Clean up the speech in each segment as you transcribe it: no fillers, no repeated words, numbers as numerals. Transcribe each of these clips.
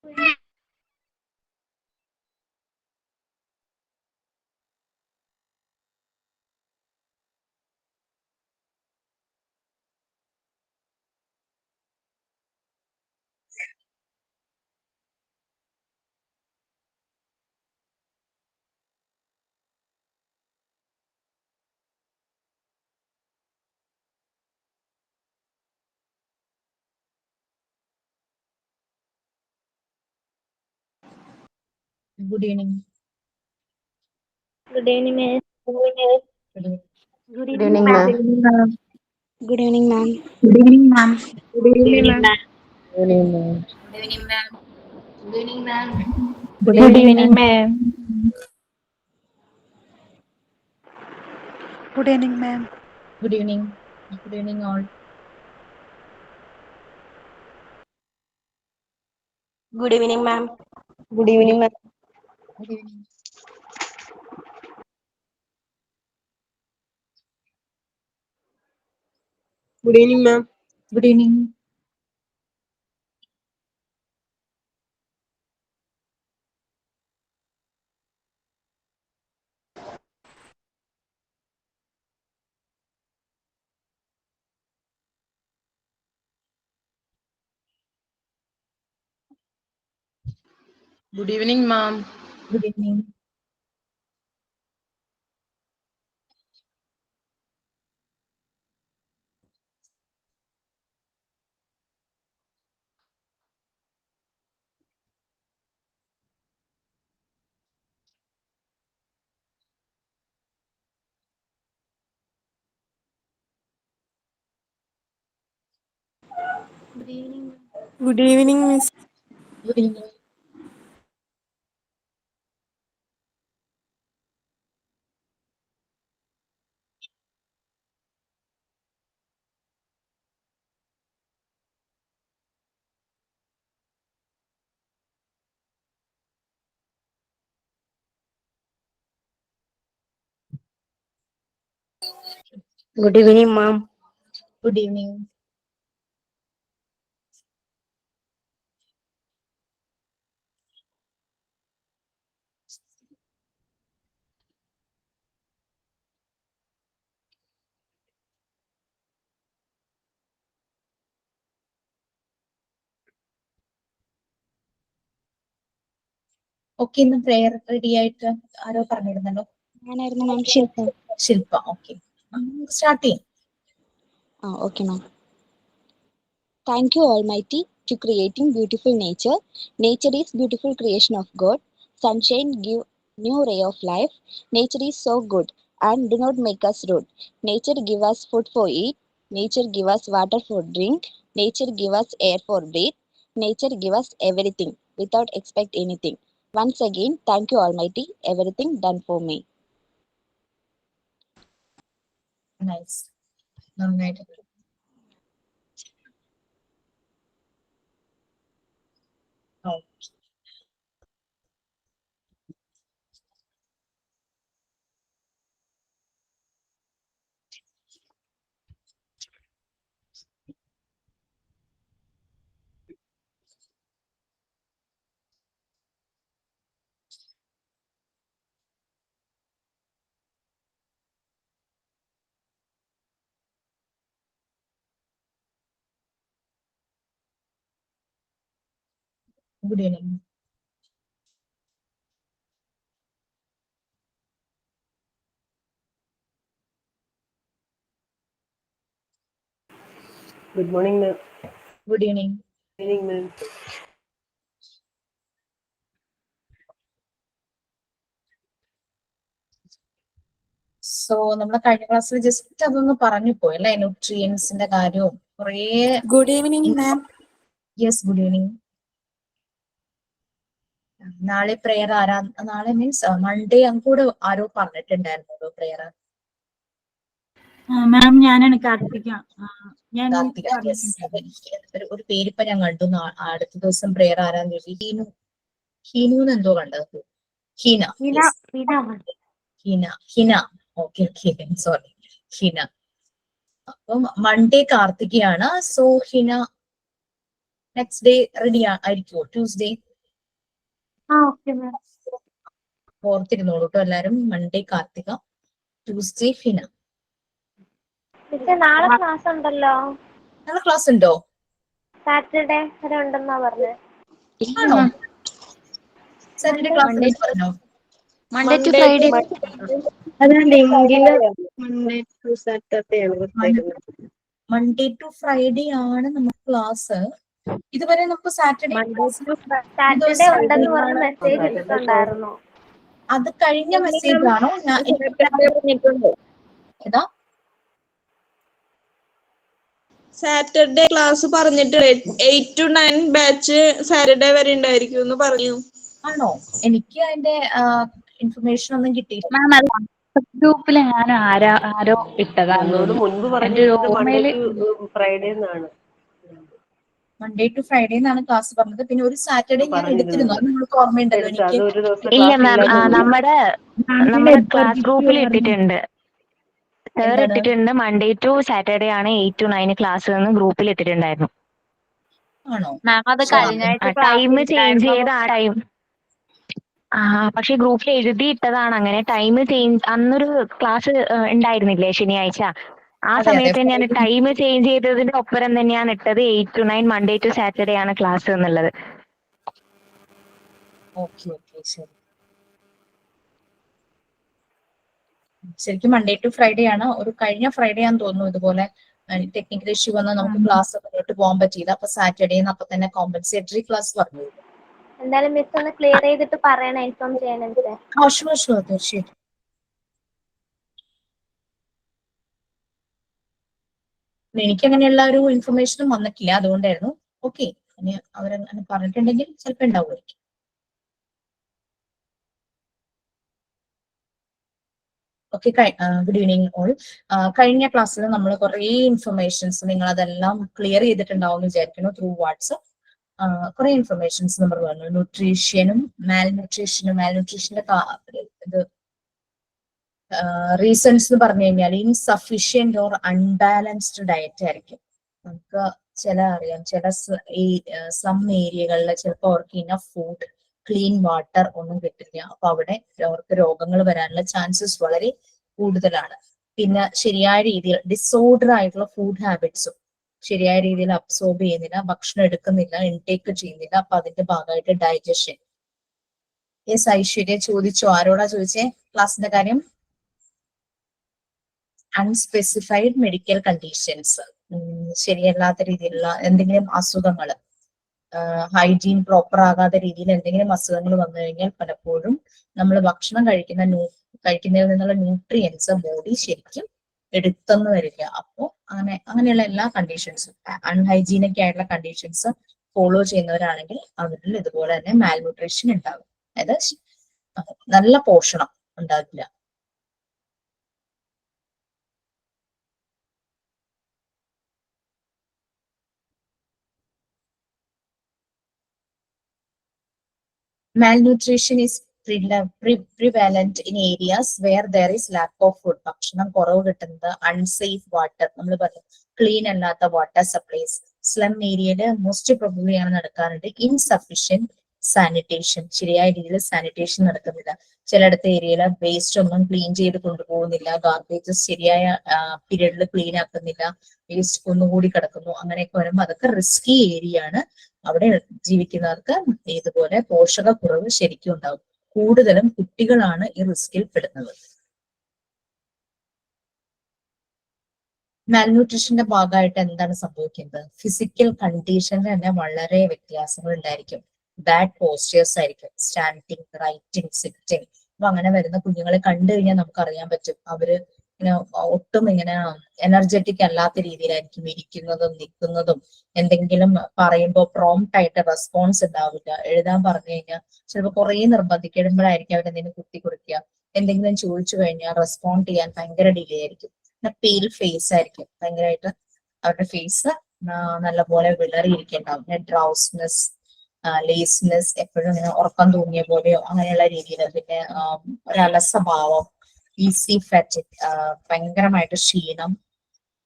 Good evening. Good evening, ma'am. Good evening, ma'am. Good evening, ma'am. Good evening, ma'am. Good evening, ma'am. Good evening. Good evening, ma'am. Good evening, ma'am. Good Good evening, evening, ma'am. Good evening, ma'am. Good evening. Good evening, all. Good evening, ma'am. Good evening, ma'am. Good evening. Good evening, ma'am. Good evening. Good evening, ma'am. Good evening. Good evening, Miss. Good evening. Good evening, ma'am. Good evening. Okay, ഇന്ന് prayer ready ആയിട്ട് ആരോ പറഞ്ഞിരുന്നല്ലോ. ഞാനായിരുന്നു മാം ശില്പ. ശില്പ. Okay, start ചെയ്യാം. Okay, ma'am. Thank you, Almighty, to creating beautiful nature. Nature is beautiful creation of God. Sunshine give new ray of life. Nature is so good and do not make us rude. Nature give us food for eat. Nature give us water for drink. Nature give us air for breathe. Nature give us everything without expect anything. Once again, thank you, Almighty, everything done for me. Nice, നന്നായിട്ട്. Good evening. Good morning, ma'am. Good evening. Good evening, ma'am. So നമ്മൾ കഴിഞ്ഞ ക്ലാസ്സിൽ just അതൊന്ന് പറഞ്ഞു പോയി അല്ലെ, ന്യൂട്രിയൻസിന്റെ കാര്യവും കുറേ. Good evening, ma'am. Yes, good evening. നാളെ പ്രെയർ ആരാ? നാളെ മീൻസ് മൺഡേ അങ്ങോട്ട് ആരോ പറഞ്ഞിട്ടുണ്ടായിരുന്നല്ലോ പ്രെയർ. മാം, ഞാനാണ് കാർത്തിക. ഞാൻ കാർത്തിക. യെസ്, ഒരു പേരിപ്പ ഞാൻ കണ്ടു. അടുത്ത ദിവസം പ്രെയർ ആരാന്ന് ചോദിച്ചു. ഹീനു, ഹീനു എന്തോ കണ്ടത്. Heena. Heena. Hina. Okay okay, sorry, Hina. അപ്പം മൺഡേ കാർത്തികയാണ്. So Hina next day ready ആയിരിക്കുമോ? Tuesday okay ma'am. ഓർത്തിരുന്നോളൂ കേട്ടോ എല്ലാരും. Monday Karthika, Tuesday Fina. നാളെ ക്ലാസ് ഉണ്ടല്ലോ. നാളെ ക്ലാസ് ഉണ്ടോ? സാറ്റർഡേ വരെ ഉണ്ടെന്നാ പറഞ്ഞത്. ആണോ? സാറ്റർഡേ ക്ലാസ് ഉണ്ടെന്ന് പറഞ്ഞോ? Monday to Friday. അത് ലിങ്കില് മൺഡേ ടു സാറ്റർഡേ ആണ് കൊടുത്തേക്കുന്നത്. മൺഡേ ടു ഫ്രൈഡേ ആണ് നമുക്ക് ക്ലാസ്. ഇതുവരെ നമുക്ക് സാറ്റർഡേ സാറ്റർഡേ ഉണ്ടെന്ന് പറഞ്ഞ് മെസ്സേജ് ഇട്ടിട്ടുണ്ടായിരുന്നു. അത് കഴിഞ്ഞ മെസ്സേജ് ആണോ? ഏതാ? സാറ്റർഡേ ക്ലാസ് പറഞ്ഞിട്ട് 8 to 9 ബാച്ച് സാറ്റർഡേ വരെ ഉണ്ടായിരിക്കും എന്ന് പറഞ്ഞു. ആണോ? എനിക്ക് അതിന്റെ ഇൻഫർമേഷൻ ഒന്നും കിട്ടിയില്ല. ഗ്രൂപ്പിൽ ഞാൻ ആരോ ഇട്ടതാന്ന് എന്നോട് തോന്നുന്നു. മുൻപ് എന്റെ ഒരു പറഞ്ഞിരുന്നത് മൺഡേ ഓർമ്മയില് ടു ഫ്രൈഡേ എന്നാണ്. മൺഡേ ടു ഫ്രൈഡേ എന്നാണ് ക്ലാസ് പറഞ്ഞത്. പിന്നെ ഒരു സാറ്റർഡേ ഞാൻ എടുത്തിരുന്നു. അത് നിങ്ങൾക്ക് ഓർമ്മയുണ്ടല്ലോ എടുത്ത് എനിക്ക്. അതൊരു ദിവസം ഇല്ല ക്ലാസ് മാം, ഇല്ലാതെ നമ്മുടെ ക്ലാസ് ഗ്രൂപ്പിൽ ഇട്ടിട്ടുണ്ട്. സാർ എന്താണ്? ഇട്ടിട്ടുണ്ട്. മൺഡേ ടു സാറ്റർഡേ ആണ് 8 to 9 ക്ലാസ് എന്ന് ഗ്രൂപ്പിൽ ഇട്ടിട്ടുണ്ടായിരുന്നു. ആണോ? മാം അത് കഴിഞ്ഞ ആഴ്ച ടൈം ചേഞ്ച് ചെയ്ത ആ ടൈം. പക്ഷെ ഗ്രൂപ്പിൽ എഴുതിയിട്ടതാണ് അങ്ങനെ. ടൈം ചേഞ്ച് അന്നൊരു ക്ലാസ് ഉണ്ടായിരുന്നില്ലേ ശനിയാഴ്ച? ആ അതെ, സമയത്ത് അതെ. തന്നെയാണ് ടൈം ചേഞ്ച് ചെയ്തതിന്റെ ഒപ്പരം തന്നെയാണ് ഇട്ടത് 8 to 9 മൺഡേ ടു സാറ്റർഡേ ആണ് ക്ലാസ് എന്നുള്ളത്. ഓക്കെ, ശരി. ശരിക്കും മൺഡേ ടു ഫ്രൈഡേ ആണ്. ഒരു കഴിഞ്ഞ ഫ്രൈഡേ ആണെന്ന് തോന്നുന്നു ഇതുപോലെ ടെക്നിക്കൽ ഇഷ്യൂ വന്ന് നമുക്ക് ക്ലാസ് മുന്നോട്ട് പോകാൻ പറ്റിയില്ല. അപ്പൊ സാറ്റർഡേ അപ്പൊ തന്നെ കോമ്പൻസേറ്ററി ക്ലാസ് പറഞ്ഞു. എന്തായാലും മിസ് ഒന്ന് ക്ലിയർ ചെയ്തിട്ട് പറയണം, ഇൻഫോം ചെയ്യണം മിസ്സേ. ഷുവർ, തീർച്ചയായിട്ടും. എനിക്ക് അങ്ങനെയുള്ള ഒരു ഇൻഫർമേഷനും വന്നിട്ടില്ല, അതുകൊണ്ടായിരുന്നു. ഓക്കെ, ഇനി അവരങ്ങനെ പറഞ്ഞിട്ടുണ്ടെങ്കിൽ ചിലപ്പോൾ ഉണ്ടാവുമായിരിക്കും. Okay, good evening all. കഴിഞ്ഞ ക്ലാസ്സിൽ നമ്മൾ കുറേ ഇൻഫർമേഷൻസ് നിങ്ങൾ അതെല്ലാം ക്ലിയർ ചെയ്തിട്ടുണ്ടാവും എന്ന് വിചാരിക്കുന്നു ത്രൂ വാട്സപ്പ്. കുറെ ഇൻഫർമേഷൻസ് നമ്മൾ പറഞ്ഞു. ന്യൂട്രീഷ്യനും മാൽന്യൂട്രീഷന്റെ ഇത് റീസൺസ് എന്ന് പറഞ്ഞു കഴിഞ്ഞാൽ ഇൻസഫിഷ്യന്റ് ഓർ അൺബാലൻസ്ഡ് ഡയറ്റ് ആയിരിക്കും. നമുക്ക് അറിയാം ചില ഈ സ്ലം ഏരിയകളിൽ ചിലപ്പോൾ അവർക്ക് ഇനഫ് ഫുഡ്, ക്ലീൻ വാട്ടർ ഒന്നും കിട്ടില്ല. അപ്പൊ അവിടെ അവർക്ക് രോഗങ്ങൾ വരാനുള്ള ചാൻസസ് വളരെ കൂടുതലാണ്. പിന്നെ ശരിയായ രീതിയിൽ ഡിസോർഡർ ആയിട്ടുള്ള ഫുഡ് ഹാബിറ്റ്സും ശരിയായ രീതിയിൽ അബ്സോർബ് ചെയ്യുന്നില്ല, ഭക്ഷണം എടുക്കുന്നില്ല, ഇൻടേക്ക് ചെയ്യുന്നില്ല. അപ്പൊ അതിന്റെ ഭാഗമായിട്ട് ഡൈജഷൻ. യെസ്, ഐശ്വര്യ ചോദിച്ചോ? ആരോടാ ചോദിച്ചേ ക്ലാസ്സിന്റെ കാര്യം? അൺസ്പെസിഫൈഡ് മെഡിക്കൽ കണ്ടീഷൻസ്, ശരിയല്ലാത്ത രീതിയിലുള്ള എന്തെങ്കിലും അസുഖങ്ങൾ, ഹൈജീൻ പ്രോപ്പർ ആകാത്ത രീതിയിൽ എന്തെങ്കിലും അസുഖങ്ങൾ വന്നു കഴിഞ്ഞാൽ പലപ്പോഴും നമ്മൾ ഭക്ഷണം കഴിക്കുന്നതിൽ നിന്നുള്ള ന്യൂട്രിയൻസ് ബോഡി ശരിക്കും എടുത്തെന്ന് വരില്ല. അപ്പോൾ അങ്ങനെയുള്ള എല്ലാ കണ്ടീഷൻസും അൺഹൈജീനിക് ആയിട്ടുള്ള കണ്ടീഷൻസ് ഫോളോ ചെയ്യുന്നവരാണെങ്കിൽ അവരിൽ ഇതുപോലെ തന്നെ മാൽന്യൂട്രീഷൻ ഉണ്ടാകും. അതായത് നല്ല പോഷണം ഉണ്ടാകില്ല. Malnutrition is prevalent in areas where there is lack of food. ഭക്ഷണം കുറവ് കിട്ടുന്നത്, അൺസേഫ് വാട്ടർ, നമ്മൾ പറയും ക്ലീൻ അല്ലാത്ത വാട്ടർ സപ്ലൈസ്, സ്ലം ഏരിയയിൽ മോസ്റ്റ് പ്രോബബ്ലി ആണ് നടക്കാറുണ്ട്. ഇൻസഫിഷ്യന്റ് സാനിറ്റേഷൻ, ശരിയായ രീതിയിൽ സാനിറ്റേഷൻ നടക്കുന്നില്ല. ചിലയിടത്തെ ഏരിയയിൽ വേസ്റ്റ് ഒന്നും ക്ലീൻ ചെയ്ത് കൊണ്ടുപോകുന്നില്ല, ഗാർബേജസ് ശരിയായ പീരീഡിൽ ക്ലീൻ ആക്കുന്നില്ല, വേസ്റ്റ് ഒന്നുകൂടി കിടക്കുന്നു. അങ്ങനെയൊക്കെ വരുമ്പോൾ അതൊക്കെ റിസ്കി ഏരിയ ആണ്. അവിടെ ജീവിക്കുന്നവർക്ക് ഇതുപോലെ പോഷകക്കുറവ് ശരിക്കും ഉണ്ടാവും. കൂടുതലും കുട്ടികളാണ് ഈ റിസ്കിൽ പെടുന്നത്. മാൽന്യൂട്രീഷന്റെ ഭാഗമായിട്ട് എന്താണ് സംഭവിക്കുന്നത്? ഫിസിക്കൽ കണ്ടീഷനിൽ തന്നെ വളരെ വ്യത്യാസങ്ങൾ ഉണ്ടായിരിക്കും. ബാഡ് പോസ്റ്റേഴ്സ് ആയിരിക്കും, സ്റ്റാൻഡിങ്, റൈറ്റിംഗ്, സിറ്റിംഗ്. അപ്പൊ അങ്ങനെ വരുന്ന കുഞ്ഞുങ്ങളെ കണ്ടു കഴിഞ്ഞാൽ നമുക്ക് അറിയാൻ പറ്റും അവര് ഒട്ടും ഇങ്ങനെ എനർജറ്റിക് അല്ലാത്ത രീതിയിലായിരിക്കും ഇരിക്കുന്നതും നിൽക്കുന്നതും. എന്തെങ്കിലും പറയുമ്പോൾ പ്രോംപ്റ്റ് ആയിട്ട് റെസ്പോൺസ് ഉണ്ടാവില്ല. എഴുതാൻ പറഞ്ഞു കഴിഞ്ഞാൽ ചിലപ്പോൾ കുറെ നിർബന്ധിക്കുമ്പോഴായിരിക്കും അവരെന്തെങ്കിലും കുത്തി കുറിക്കുക. എന്തെങ്കിലും ചോദിച്ചു കഴിഞ്ഞാൽ റെസ്പോണ്ട് ചെയ്യാൻ ഭയങ്കര ഡിലേ ആയിരിക്കും. പെയിൽ ഫേസ് ആയിരിക്കും, ഭയങ്കരമായിട്ട് അവരുടെ ഫേസ് നല്ലപോലെ വിളറിയിരിക്കുന്നുണ്ടാവും. ഡ്രൗസ്നെസ്, ലേസ്നെസ്, എപ്പോഴും ഇങ്ങനെ ഉറക്കം തൂങ്ങിയ പോലെയോ അങ്ങനെയുള്ള രീതിയിൽ. പിന്നെ ഒരലസഭാവം, ഈസി ഫാറ്റിക്, ഭയങ്കരമായിട്ട് ക്ഷീണം.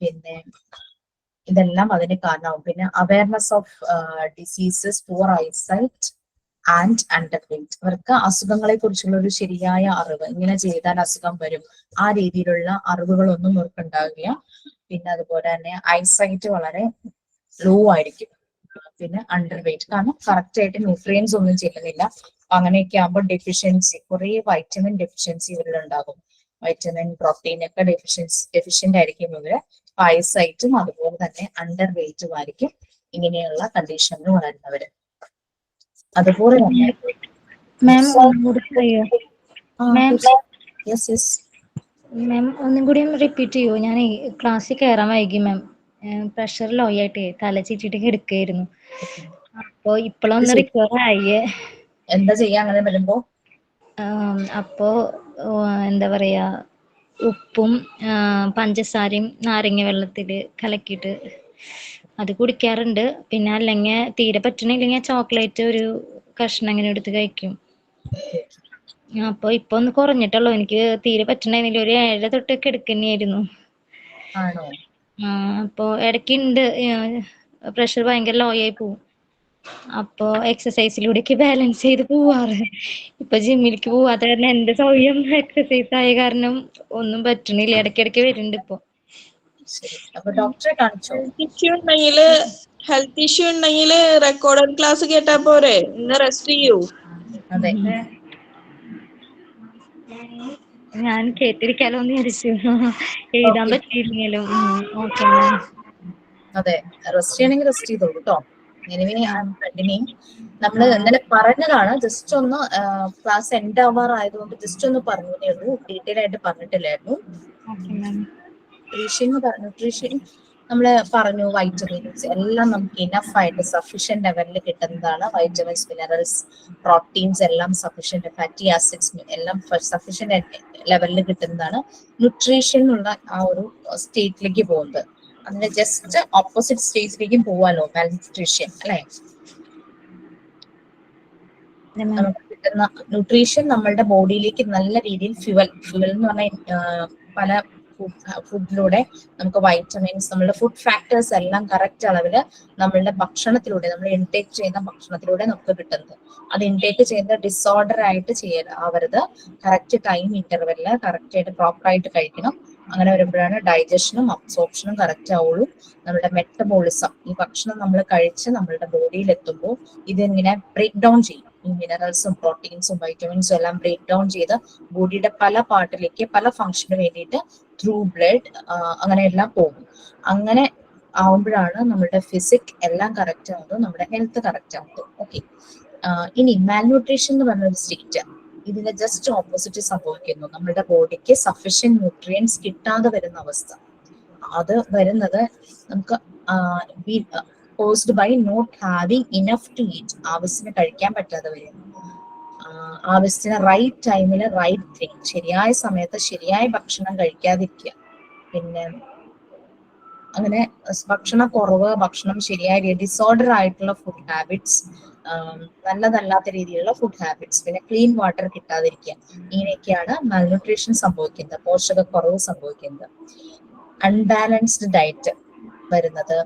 പിന്നെ ഇതെല്ലാം അതിന് കാരണമാവും. പിന്നെ awareness of diseases, poor eyesight, and under wait. അവർക്ക് അസുഖങ്ങളെ കുറിച്ചുള്ള ഒരു ശരിയായ അറിവ്, ഇങ്ങനെ ചെയ്താൽ അസുഖം വരും, ആ രീതിയിലുള്ള അറിവുകളൊന്നും അവർക്ക് ഉണ്ടാകില്ല. പിന്നെ അതുപോലെ തന്നെ ഐസൈറ്റ് വളരെ ലോ ആയിരിക്കും. പിന്നെ അണ്ടർ വെയിറ്റ്, കാരണം കറക്റ്റ് ആയിട്ട് ന്യൂട്രിയൻസ് ഒന്നും ചെല്ലുന്നില്ല. അങ്ങനെയൊക്കെ ആകുമ്പോൾ ഡെഫിഷ്യൻസി, കുറെ വൈറ്റമിൻ ഡെഫിഷ്യൻസി ഇവരിലുണ്ടാകും. വൈറ്റമിൻ, പ്രോട്ടീൻ ഒക്കെ ഡെഫിഷ്യന്റ് ആയിരിക്കും ഇവര്. ഐസൈറ്റും അതുപോലെ തന്നെ അണ്ടർ വെയിറ്റും ആയിരിക്കും ഇങ്ങനെയുള്ള കണ്ടീഷനിൽ വളരുന്നവര്. അതുപോലെ തന്നെ മാം ഒന്നുകൂടി പറയോ? മാം മാം ഒന്നും കൂടി റിപ്പീറ്റ് ചെയ്യോ? ഞാൻ ക്ലാസ്സിൽ കയറാൻ വൈകി മാം. പ്രഷർ ലോ ആയിട്ടേ തല ചീറ്റിട്ട് കിടക്കുകയായിരുന്നു. അപ്പൊ ഇപ്പോഴൊന്ന് റിക്കവർ ആയേ. എന്താ ചെയ്യാ അങ്ങനെ വരുമ്പോ? അപ്പോ എന്താ പറയാ, ഉപ്പും പഞ്ചസാരയും നാരങ്ങ വെള്ളത്തിൽ കലക്കിയിട്ട് അത് കുടിക്കാറുണ്ട്. പിന്നെ അല്ലെങ്കിൽ തീരെ പറ്റണില്ലെങ്കിൽ ചോക്ലേറ്റ് ഒരു കഷ്ണം അങ്ങനെ എടുത്ത് കഴിക്കും. അപ്പൊ ഇപ്പൊ ഒന്ന് കുറഞ്ഞിട്ടുള്ളൂ. എനിക്ക് തീരെ പറ്റണില്ല. ഒരു 7 തൊട്ടൊക്കെ എടുക്കുന്നതായിരുന്നു. ആണോ? അപ്പൊ ഇടയ്ക്കുണ്ട് പ്രഷർ ഭയങ്കര ലോ ആയി പോവും. അപ്പോ എക്സസൈസിലൂടെയൊക്കെ ബാലൻസ് ചെയ്ത് പോവാറ്. ഇപ്പൊ ജിമ്മിലേക്ക് പോവാത്ത കാരണം എന്റെ സ്വയം എക്സസൈസ് ആയ കാരണം ഒന്നും പറ്റണില്ല. ഇടയ്ക്കിടയ്ക്ക് വരുന്നുണ്ട് ഇപ്പൊ. അപ്പൊ ഡോക്ടറെ കാണിച്ചോ? ഹെൽത്ത് ഇഷ്യൂ ഉണ്ടെങ്കിൽ റെക്കോർഡഡ് ക്ലാസ് കേട്ടാ പോരെ? ഇന്ന് റെസ്റ്റ് ചെയ്യൂ. അതെ, ഞാൻ കേട്ടിരിക്കാലോ എന്ന് വിചാരിച്ചു. എഴുതാൻ പറ്റിയില്ലെങ്കിലും. ഓക്കെ. അതെ, റെസ്റ്റ് ചെയ്യണമെങ്കിൽ റെസ്റ്റ് ചെയ്തോളൂ കേട്ടോ. കണ്ടിന്യൂ. നമ്മള് ഇന്നലെ പറഞ്ഞതാണ്, ജസ്റ്റ് ഒന്ന് ക്ലാസ് എൻഡ് ആവാറായതുകൊണ്ട് ജസ്റ്റ് ഒന്ന് പറഞ്ഞതേ ഉള്ളൂ, ഡീറ്റെയിൽ ആയിട്ട് പറഞ്ഞിട്ടില്ലായിരുന്നു. ന്യൂട്രീഷൻ നമ്മള് പറഞ്ഞു, വൈറ്റമിൻസ് എല്ലാം നമുക്ക് ഇനഫ് ആയിട്ട് സഫീഷ്യന്റ് ലെവലിൽ കിട്ടുന്നതാണ്. വൈറ്റമിൻസ്, മിനറൽസ്, പ്രോട്ടീൻസ് എല്ലാം സഫീഷ്യന്റ്, ഫാറ്റി ആസിഡ്സ് എല്ലാം സഫീഷ്യന്റ് ലെവലിൽ കിട്ടുന്നതാണ്. ന്യൂട്രീഷൻ എന്നുള്ള ആ ഒരു സ്റ്റേറ്റിലേക്ക് പോകുന്നത്. അതിന്റെ ജസ്റ്റ് ഓപ്പോസിറ്റ് സ്റ്റേജിലേക്കും പോവാലോ, മാൽന്യൂട്രീഷൻ അല്ലെ. നമുക്ക് കിട്ടുന്ന ന്യൂട്രീഷൻ നമ്മളുടെ ബോഡിയിലേക്ക് നല്ല രീതിയിൽ ഫ്യുവൽ എന്ന് പറഞ്ഞാൽ പല ഫുഡിലൂടെ നമുക്ക് വൈറ്റമിൻസ്, നമ്മളുടെ ഫുഡ് ഫാക്ടേഴ്സ് എല്ലാം കറക്റ്റ് അളവില് നമ്മളുടെ ഭക്ഷണത്തിലൂടെ, നമ്മൾ ഇൻടേക്ക് ചെയ്യുന്ന ഭക്ഷണത്തിലൂടെ നമുക്ക് കിട്ടുന്നത്. അത് ഇൻടേക്ക് ചെയ്യുന്ന ഡിസോർഡർ ആയിട്ട് ആവരുത്. കറക്റ്റ് ടൈം ഇന്റർവെല്ലില് കറക്റ്റ് ആയിട്ട് പ്രോപ്പറായിട്ട് കഴിക്കണം. അങ്ങനെ വരുമ്പോഴാണ് ഡൈജഷനും അബ്സോർപ്ഷനും കറക്റ്റ് ആവുള്ളൂ. നമ്മുടെ മെറ്റബോളിസം, ഈ ഭക്ഷണം നമ്മൾ കഴിച്ച് നമ്മളുടെ ബോഡിയിൽ എത്തുമ്പോൾ ഇതിങ്ങനെ ബ്രേക്ക് ഡൗൺ ചെയ്യും. ഈ മിനറൽസും പ്രോട്ടീൻസും വൈറ്റമിൻസും എല്ലാം ബ്രേക്ക് ഡൗൺ ചെയ്ത് ബോഡിയുടെ പല പാർട്ടിലേക്ക് പല ഫംഗ്ഷന് വേണ്ടിയിട്ട് ത്രൂ ബ്ലഡ് അങ്ങനെയെല്ലാം പോകും. അങ്ങനെ ആവുമ്പോഴാണ് നമ്മുടെ ഫിസിക് എല്ലാം കറക്റ്റ് ആവുന്നത്, നമ്മുടെ ഹെൽത്ത് കറക്റ്റ് ആവുന്നത്. ഓക്കെ. ഇനി മാൽന്യൂട്രീഷൻ എന്ന് പറഞ്ഞൊരു സ്റ്റേറ്റ്, ഇതിന്റെ ജസ്റ്റ് ഓപ്പോസിറ്റ് സംഭവിക്കുന്നു. നമ്മുടെ ബോഡിക്ക് സഫീഷ്യന്റ് ന്യൂട്രിയൻസ് കിട്ടാതെ വരുന്ന അവസ്ഥ. അത് വരുന്നത് നമുക്ക് caused by not having enough to eat. ആവശ്യത്തിന് കഴിക്കാൻ പറ്റാതെ വരും. ആവശ്യത്തിന് റൈറ്റ് ടൈമില് റൈറ്റ് തിങ്, ശരിയായ സമയത്ത് ശരിയായ ഭക്ഷണം കഴിക്കാതിരിക്കുക. പിന്നെ അങ്ങനെ ഭക്ഷണക്കുറവ്, ഭക്ഷണം ശരിയായ ഡിസോർഡർ ആയിട്ടുള്ള ഫുഡ് ഹാബിറ്റ്സ്, നല്ലതല്ലാത്ത രീതിയിലുള്ള ഫുഡ് ഹാബിറ്റ്സ്, പിന്നെ ക്ലീൻ വാട്ടർ കിട്ടാതിരിക്കുക, ഇങ്ങനെയൊക്കെയാണ് മാൽന്യൂട്രീഷൻ സംഭവിക്കുന്നത്, പോഷകക്കുറവ് സംഭവിക്കുന്നത്. അൺബാലൻസ്ഡ് ഡയറ്റ് വരുന്നത്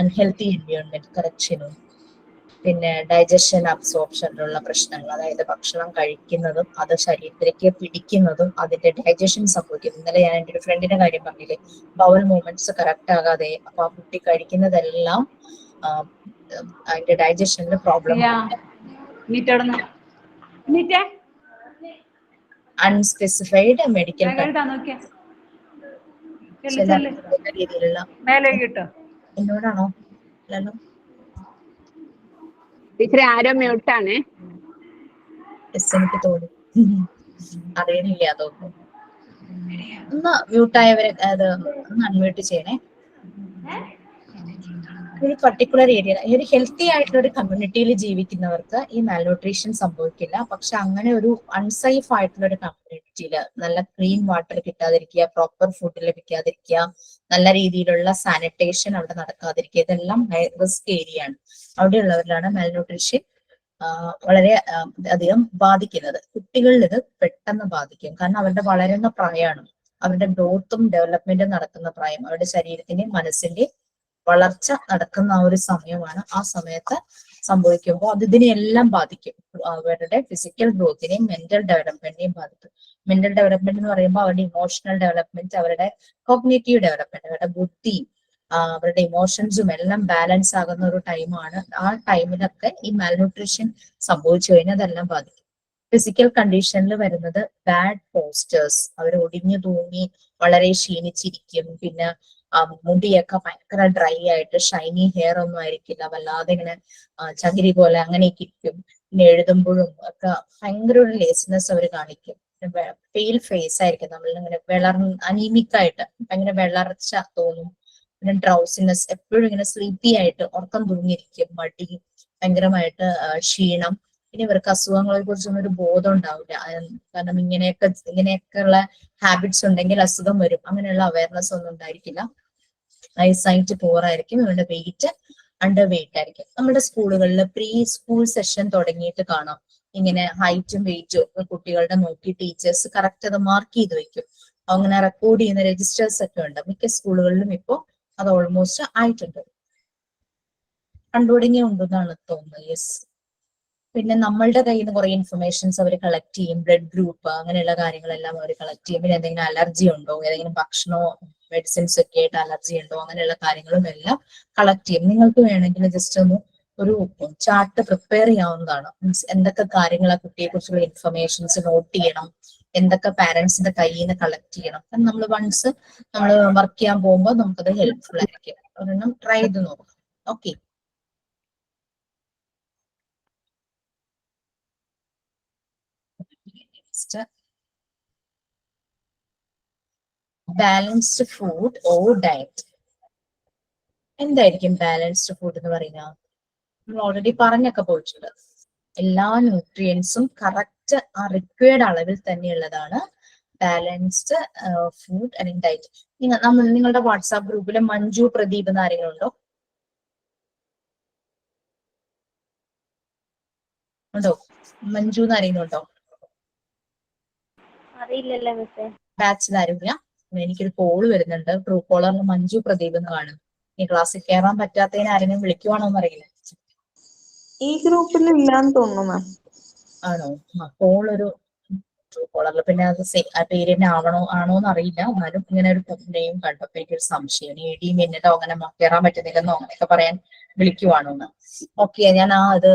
അൺഹെൽത്തി എൻവയോൺമെന്റ് കറക്ഷനും, പിന്നെ ഡൈജഷൻ അബ്സോർപ്ഷനിലുള്ള പ്രശ്നങ്ങൾ, അതായത് ഭക്ഷണം കഴിക്കുന്നതും അത് ശരീരത്തിലേക്ക് പിടിക്കുന്നതും അതിന്റെ ഡൈജഷൻ സംഭവിക്കും. ഇന്നലെ ഞാൻ എൻ്റെ ഒരു ഫ്രണ്ടിന്റെ കാര്യം പറഞ്ഞില്ലേ, ബവൽ മൂവ്മെന്റ്സ് കറക്റ്റ് ആകാതെ, അപ്പൊ ആ കുട്ടി കഴിക്കുന്നതെല്ലാം അതിന്റെ ഡൈജഷനിൽ പ്രോബ്ലം. അൺസ്പെസിഫൈഡ് മെഡിക്കൽ ചില രീതിയിലുള്ള. എന്നോടാണോ? അല്ലല്ലോ, ടീച്ചറെ ആരോ മ്യൂട്ടാണ്. എനിക്ക് തോന്നി, അറിയണില്ല. അതൊന്നും ഒന്ന് മ്യൂട്ടായവരെ അത് ഒന്ന് അൺമ്യൂട്ട് ചെയ്യണേ. ഒരു പർട്ടിക്കുലർ ഏരിയ, ഒരു ഹെൽത്തി ആയിട്ടുള്ള ഒരു കമ്മ്യൂണിറ്റിയിൽ ജീവിക്കുന്നവർക്ക് ഈ മാൽന്യൂട്രീഷൻ സംഭവിക്കില്ല. പക്ഷെ അങ്ങനെ ഒരു അൺസേഫ് ആയിട്ടുള്ള ഒരു കമ്മ്യൂണിറ്റിയിൽ നല്ല ക്ലീൻ വാട്ടർ കിട്ടാതിരിക്കുക, പ്രോപ്പർ ഫുഡ് ലഭിക്കാതിരിക്കുക, നല്ല രീതിയിലുള്ള സാനിറ്റേഷൻ അവിടെ നടക്കാതിരിക്കുക, ഇതെല്ലാം ഹൈ റിസ്ക് ഏരിയ ആണ്. അവിടെയുള്ളവരിലാണ് മാൽന്യൂട്രീഷൻ വളരെ അധികം ബാധിക്കുന്നത്. കുട്ടികളിൽ ഇത് പെട്ടെന്ന് ബാധിക്കും, കാരണം അവരുടെ വളരുന്ന പ്രായമാണ്, അവരുടെ ഗ്രോത്തും ഡെവലപ്മെന്റും നടക്കുന്ന പ്രായം, അവരുടെ ശരീരത്തിന്റെയും മനസ്സിന്റെയും വളർച്ച നടക്കുന്ന ആ ഒരു സമയമാണ്. ആ സമയത്ത് സംഭവിക്കുമ്പോൾ അത് ഇതിനെയെല്ലാം ബാധിക്കും. അവരുടെ ഫിസിക്കൽ ഗ്രോത്തിനെയും മെന്റൽ ഡെവലപ്മെന്റിനെയും ബാധിക്കും. മെന്റൽ ഡെവലപ്മെന്റ് എന്ന് പറയുമ്പോൾ അവരുടെ ഇമോഷണൽ ഡെവലപ്മെന്റ്, അവരുടെ കോഗ്നേറ്റീവ് ഡെവലപ്മെന്റ്, അവരുടെ ബുദ്ധി, അവരുടെ ഇമോഷൻസും എല്ലാം ബാലൻസ് ആകുന്ന ഒരു ടൈമാണ്. ആ ടൈമിലൊക്കെ ഈ മാൽന്യൂട്രീഷൻ സംഭവിച്ചു കഴിഞ്ഞാൽ അതെല്ലാം ബാധിക്കും. ഫിസിക്കൽ കണ്ടീഷനിൽ വരുന്നത് ബാഡ് പോസ്റ്റേഴ്സ്, അവർ ഒടിഞ്ഞു തൂങ്ങി വളരെ ക്ഷീണിച്ചിരിക്കും. പിന്നെ മുടിയൊക്കെ ഭയങ്കര ഡ്രൈ ആയിട്ട് ഷൈനി ഹെയർ ഒന്നും ആയിരിക്കില്ല, വല്ലാതെ ഇങ്ങനെ ചകിരി പോലെ അങ്ങനെയൊക്കെ ഇരിക്കും. പിന്നെ എഴുതുമ്പോഴും ഒക്കെ ഭയങ്കര ഒരു ലേസിനെസ് അവർ കാണിക്കും. പെയിൽ ഫേസ് ആയിരിക്കും, നമ്മളിങ്ങനെ അനീമിക് ആയിട്ട് ഭയങ്കര വെളർച്ച തോന്നും. പിന്നെ ഡ്രൗസിനെസ്, എപ്പോഴും ഇങ്ങനെ സ്ലീപ്പി ആയിട്ട് ഉറക്കം തൂങ്ങിയിരിക്കും. മടി, ഭയങ്കരമായിട്ട് ക്ഷീണം. പിന്നെ ഇവർക്ക് അസുഖങ്ങളെ കുറിച്ചൊന്നും ഒരു ബോധം ഉണ്ടാവില്ല. കാരണം ഇങ്ങനെയൊക്കെയുള്ള ഹാബിറ്റ്സ് ഉണ്ടെങ്കിൽ അസുഖം വരും, അങ്ങനെയുള്ള അവയർനെസ് ഒന്നും ഉണ്ടായിരിക്കില്ല. ഐസൈറ്റ് പൂർ ആയിരിക്കും. ഇവരുടെ വെയിറ്റ് അണ്ടർ വെയിറ്റ് ആയിരിക്കും. നമ്മുടെ സ്കൂളുകളിൽ പ്രീ സ്കൂൾ സെഷൻ തുടങ്ങിയിട്ട് കാണാം, ഇങ്ങനെ ഹൈറ്റും വെയിറ്റും ഒക്കെ കുട്ടികളുടെ നോക്കി ടീച്ചേഴ്സ് കറക്റ്റ് അത് മാർക്ക് ചെയ്ത് വെക്കും. അങ്ങനെ റെക്കോർഡ് ചെയ്യുന്ന രജിസ്റ്റേഴ്സ് ഒക്കെ ഉണ്ട്. മിക്ക സ്കൂളുകളിലും ഇപ്പോൾ അത് ഓൾമോസ്റ്റ് ആയിട്ടുണ്ട്. കണ്ടുപിടുങ്ങി ഉണ്ടെന്നാണ് തോന്നുന്നത്. യെസ്. പിന്നെ നമ്മളുടെ കയ്യിൽ നിന്ന് കുറെ ഇൻഫർമേഷൻസ് അവർ കളക്ട് ചെയ്യും. ബ്ലഡ് ഗ്രൂപ്പ്, അങ്ങനെയുള്ള കാര്യങ്ങളെല്ലാം അവർ കളക്ട് ചെയ്യും. പിന്നെ എന്തെങ്കിലും അലർജി ഉണ്ടോ, ഏതെങ്കിലും ഭക്ഷണമോ മെഡിസിൻസ് ഒക്കെ ആയിട്ട് അലർജി ഉണ്ടോ, അങ്ങനെയുള്ള കാര്യങ്ങളും എല്ലാം കളക്ട് ചെയ്യും. നിങ്ങൾക്ക് വേണമെങ്കിൽ ജസ്റ്റ് ഒന്ന് ഒരു ചാർട്ട് പ്രിപ്പയർ ചെയ്യാവുന്നതാണ്. മീൻസ് എന്തൊക്കെ കാര്യങ്ങൾ ആ കുട്ടിയെ കുറിച്ചുള്ള ഇൻഫർമേഷൻസ് നോട്ട് ചെയ്യണം, എന്തൊക്കെ പാരന്റ്സിന്റെ കയ്യിൽ നിന്ന് കളക്ട് ചെയ്യണം. കാരണം നമ്മൾ വൺസ് നമ്മൾ വർക്ക് ചെയ്യാൻ പോകുമ്പോൾ നമുക്കത് ഹെൽപ്ഫുൾ ആയിരിക്കും. ഒരെണ്ണം ട്രൈ ചെയ്ത് നോക്കാം. Okay. Balanced food or diet. എന്തായിരിക്കും ബാലൻസ്ഡ് ഫുഡ് എന്ന് പറയുന്നത്? നമ്മൾ ഓൾറെഡി പറഞ്ഞൊക്കെ പോയിട്ടുണ്ട്. എല്ലാ ന്യൂട്രിയൻസും കറക്റ്റ് ആ റിക്വയർഡ് അളവിൽ തന്നെയുള്ളതാണ് ബാലൻസ്ഡ് ഫുഡ് അല്ലെങ്കിൽ ഡയറ്റ്. നിങ്ങളുടെ വാട്സാപ്പ് ഗ്രൂപ്പിൽ മഞ്ജു പ്രദീപ് എന്ന് ആരെങ്കിലും ഉണ്ടോ? ഉണ്ടോ? മഞ്ജു എന്ന് ആരെങ്കിലും ഉണ്ടോ? അറിയില്ലല്ലോ മിസ്സേ. ബാച്ചിൽ ആരുമില്ല. എനിക്കൊരു കോള് വരുന്നുണ്ട്. ട്രൂ കോളറിൽ മഞ്ജു പ്രദീപ് എന്ന് കാണും. ഈ ക്ലാസ്സിൽ കയറാൻ പറ്റാത്തതിന് ആരെങ്കിലും വിളിക്കുവാണോന്ന് അറിയില്ല. ഈ ഗ്രൂപ്പിൽ ഇല്ലാന്ന് തോന്നുന്നു മാം. ആണോ? കോൾ ഒരു ട്രൂ കോളറിൽ, പിന്നെ അത് ആ പേര് തന്നെ ആണോന്ന് അറിയില്ല. എന്നാലും ഇങ്ങനെ ഒരു നെയിം കണ്ടപ്പോ എനിക്കൊരു സംശയം, എടി മിന്നലോ അങ്ങനെ കയറാൻ പറ്റുന്നില്ലെന്നോ അങ്ങനെയൊക്കെ പറയാൻ വിളിക്കുവാണോന്ന്. ഓക്കെ, ഞാൻ അത്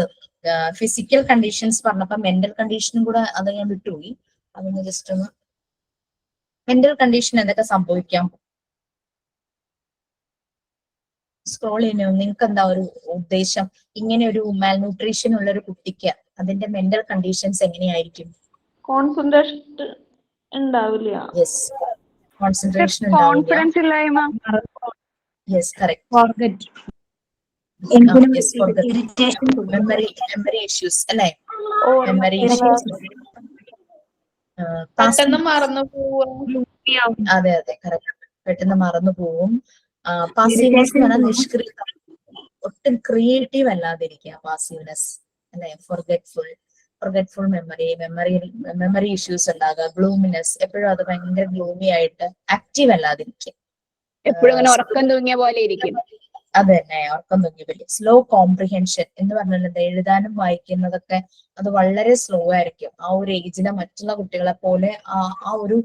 ഫിസിക്കൽ കണ്ടീഷൻസ് പറഞ്ഞപ്പോ മെന്റൽ കണ്ടീഷനും കൂടെ അത് ഞാൻ വിട്ടുപോയി. അതൊന്ന് ജസ്റ്റ് ഒന്ന്, മെന്റൽ കണ്ടീഷൻ എന്തൊക്കെ സംഭവിക്കാം? സ്ക്രോൾ ചെയ്യുന്നു. നിങ്ങൾക്ക് എന്താ ഒരു ഉദ്ദേശം? ഇങ്ങനെ ഒരു മാൽന്യൂട്രീഷൻ ഉള്ള ഒരു കുട്ടിക്ക് അതിന്റെ മെന്റൽ കണ്ടീഷൻസ് എങ്ങനെയായിരിക്കും? കോൺസെൻട്രേഷൻ ഉണ്ടാവില്ല. യെസ്, കോൺസെൻട്രേഷൻ ഉണ്ടാവില്ല. Yes, correct. മെമ്മറി ഇഷ്യൂസ് അല്ലെ? മെമ്മറി ഇഷ്യൂസ്, പെട്ടെന്ന് മറന്നു പോവുക. അതെ അതെ കറക്റ്റ്, പെട്ടെന്ന് മറന്നു പോവും. പാസീവ്നെസ് എന്ന് പറഞ്ഞാൽ നിഷ്ക്രിയത, ഒട്ടും ക്രിയേറ്റീവ് അല്ലാതിരിക്കുക. പാസീവ്നെസ് അല്ലെ? ഫൊർഗെറ്റ്ഫുൾ മെമ്മറി ഇഷ്യൂസ് ഉണ്ടാകുക. ഗ്ലൂമിനെസ്, എപ്പോഴും അത് ഭയങ്കര ഗ്ലൂമി ആയിട്ട് ആക്റ്റീവ് അല്ലാതിരിക്കുക. എപ്പോഴും അങ്ങനെ ഉറക്കം തൂങ്ങിയ പോലെ ഇരിക്കും. അത് തന്നെ, ഉറക്കം തൂങ്ങിയ പോലെ. സ്ലോ കോംപ്രിഹെൻഷൻ എന്ന് പറഞ്ഞാൽ എന്താ? എഴുതാനും വായിക്കുന്നതൊക്കെ അത് വളരെ സ്ലോ ആയിരിക്കും. ആ ഒരു ഏജിലെ മറ്റുള്ള കുട്ടികളെ പോലെ ആ ഒരു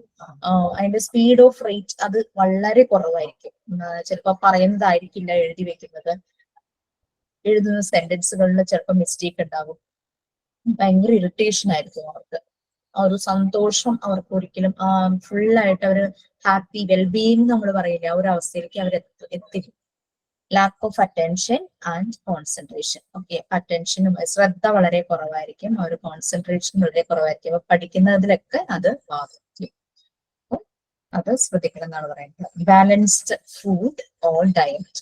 അതിന്റെ സ്പീഡ് ഓഫ് റേറ്റ് അത് വളരെ കുറവായിരിക്കും. ചിലപ്പോ പറയുന്നതായിരിക്കില്ല എഴുതി വെക്കുന്നത്. എഴുതുന്ന സെന്റൻസുകളിൽ ചിലപ്പോൾ മിസ്റ്റേക്ക് ഉണ്ടാകും. ഭയങ്കര ഇറിറ്റേഷൻ ആയിരിക്കും അവർക്ക്. ആ ഒരു സന്തോഷം അവർക്ക് ഒരിക്കലും ഫുള്ളായിട്ട് അവർ ഹാപ്പി വെൽബീയിങ് നമ്മൾ പറയില്ല, ആ ഒരു അവസ്ഥയിലേക്ക് അവർ എത്തിക്കും. Lack of attention and concentration. Okay, അറ്റൻഷനും ശ്രദ്ധ വളരെ കുറവായിരിക്കും, ആ ഒരു കോൺസെൻട്രേഷൻ വളരെ കുറവായിരിക്കും. അപ്പൊ പഠിക്കുന്നതിലൊക്കെ അത് ബാധിക്കും. അത് ശ്രദ്ധിക്കണം എന്നാണ് പറയുന്നത്. Balanced food or diet.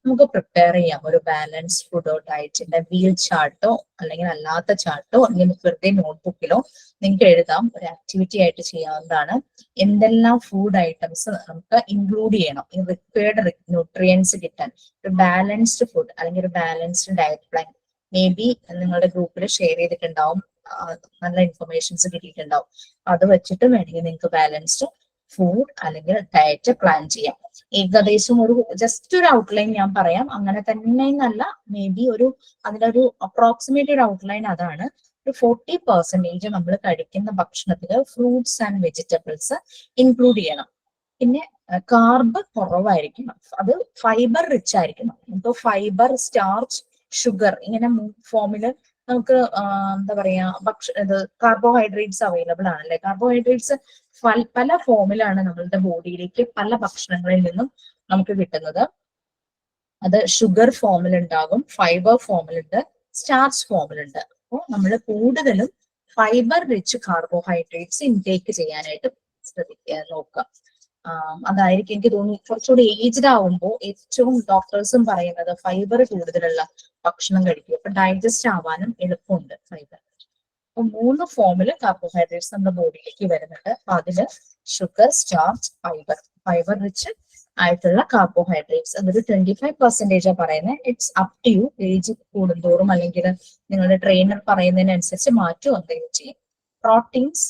നമുക്ക് പ്രിപ്പയർ ചെയ്യാം ഒരു ബാലൻസ്ഡ് ഫുഡോ ഡയറ്റിന്റെ വീൽ ചാർട്ടോ അല്ലെങ്കിൽ അല്ലാത്ത ചാർട്ടോ അല്ലെങ്കിൽ വെറുതെ നോട്ട്ബുക്കിലോ നിങ്ങൾക്ക് എഴുതാം. ഒരു ആക്ടിവിറ്റി ആയിട്ട് ചെയ്യാവുന്നതാണ്. എന്തെല്ലാം ഫുഡ് ഐറ്റംസ് നമുക്ക് ഇൻക്ലൂഡ് ചെയ്യണം ഈ റിക്വയർഡ് ന്യൂട്രിയൻസ് കിട്ടാൻ. ഒരു ബാലൻസ്ഡ് ഫുഡ് അല്ലെങ്കിൽ ഒരു balanced diet plan may be നിങ്ങളുടെ ഗ്രൂപ്പിൽ ഷെയർ ചെയ്തിട്ടുണ്ടാവും. നല്ല ഇൻഫർമേഷൻസ് കിട്ടിയിട്ടുണ്ടാവും. അത് വെച്ചിട്ട് വേണമെങ്കിൽ നിങ്ങൾക്ക് ബാലൻസ്ഡ് ഫുഡ് അല്ലെങ്കിൽ ഡയറ്റ് പ്ലാൻ ചെയ്യാം. ഏകദേശം ഒരു ജസ്റ്റ് ഒരു ഔട്ട്ലൈൻ ഞാൻ പറയാം, അങ്ങനെ തന്നെ എന്നല്ല, മേ ബി അതിനൊരു അപ്രോക്സിമേറ്റ് ഒരു ഔട്ട്ലൈൻ അതാണ്. ഒരു 40% നമ്മൾ കഴിക്കുന്ന ഭക്ഷണത്തിൽ ഫ്രൂട്ട്സ് ആൻഡ് വെജിറ്റബിൾസ് ഇൻക്ലൂഡ് ചെയ്യണം. പിന്നെ കാർബ് കുറവായിരിക്കണം, അത് ഫൈബർ റിച്ച് ആയിരിക്കണം. ഇപ്പോൾ ഫൈബർ, സ്റ്റാർച്ച്, ഷുഗർ ഇങ്ങനെ ഫോമില് നമുക്ക് എന്താ പറയാ ഇത് കാർബോഹൈഡ്രേറ്റ്സ് അവൈലബിൾ ആണല്ലേ. കാർബോഹൈഡ്രേറ്റ്സ് പല ഫോമിലാണ് നമ്മളുടെ ബോഡിയിലേക്ക് പല ഭക്ഷണങ്ങളിൽ നിന്നും നമുക്ക് കിട്ടുന്നത്. അത് ഷുഗർ ഫോമിലുണ്ടാകും, ഫൈബർ ഫോമിലുണ്ട്, സ്റ്റാർച്ച് ഫോമിലുണ്ട്. അപ്പോൾ നമ്മൾ കൂടുതലും ഫൈബർ റിച്ച് കാർബോഹൈഡ്രേറ്റ്സ് ഇൻടേക്ക് ചെയ്യാനായിട്ട് നോക്കുക. അതായിരിക്കും എനിക്ക് തോന്നുന്നു കുറച്ചുകൂടി ഏജ്ഡ് ആവുമ്പോൾ ഏറ്റവും ഡോക്ടേഴ്സും പറയുന്നത് ഫൈബർ കൂടുതലുള്ള ഭക്ഷണം കഴിക്കുക. അപ്പൊ ഡൈജസ്റ്റ് ആവാനും എളുപ്പമുണ്ട് ഫൈബർ. അപ്പൊ 3 ഫോമില് കാർബോഹൈഡ്രേറ്റ്സ് നമ്മുടെ ബോഡിയിലേക്ക് വരുന്നുണ്ട്. അപ്പൊ അതില് ഷുഗർ, സ്റ്റാർച്ച്, ഫൈബർ റിച്ച് ആയിട്ടുള്ള കാർബോഹൈഡ്രേറ്റ്സ് അതൊരു 25% പറയുന്നത്. It's up to you, age കൂടുന്തോറും അല്ലെങ്കിൽ നിങ്ങളുടെ ട്രെയിനർ പറയുന്നതിനനുസരിച്ച് മാറ്റം എന്തെങ്കിലും ചെയ്യും. Proteins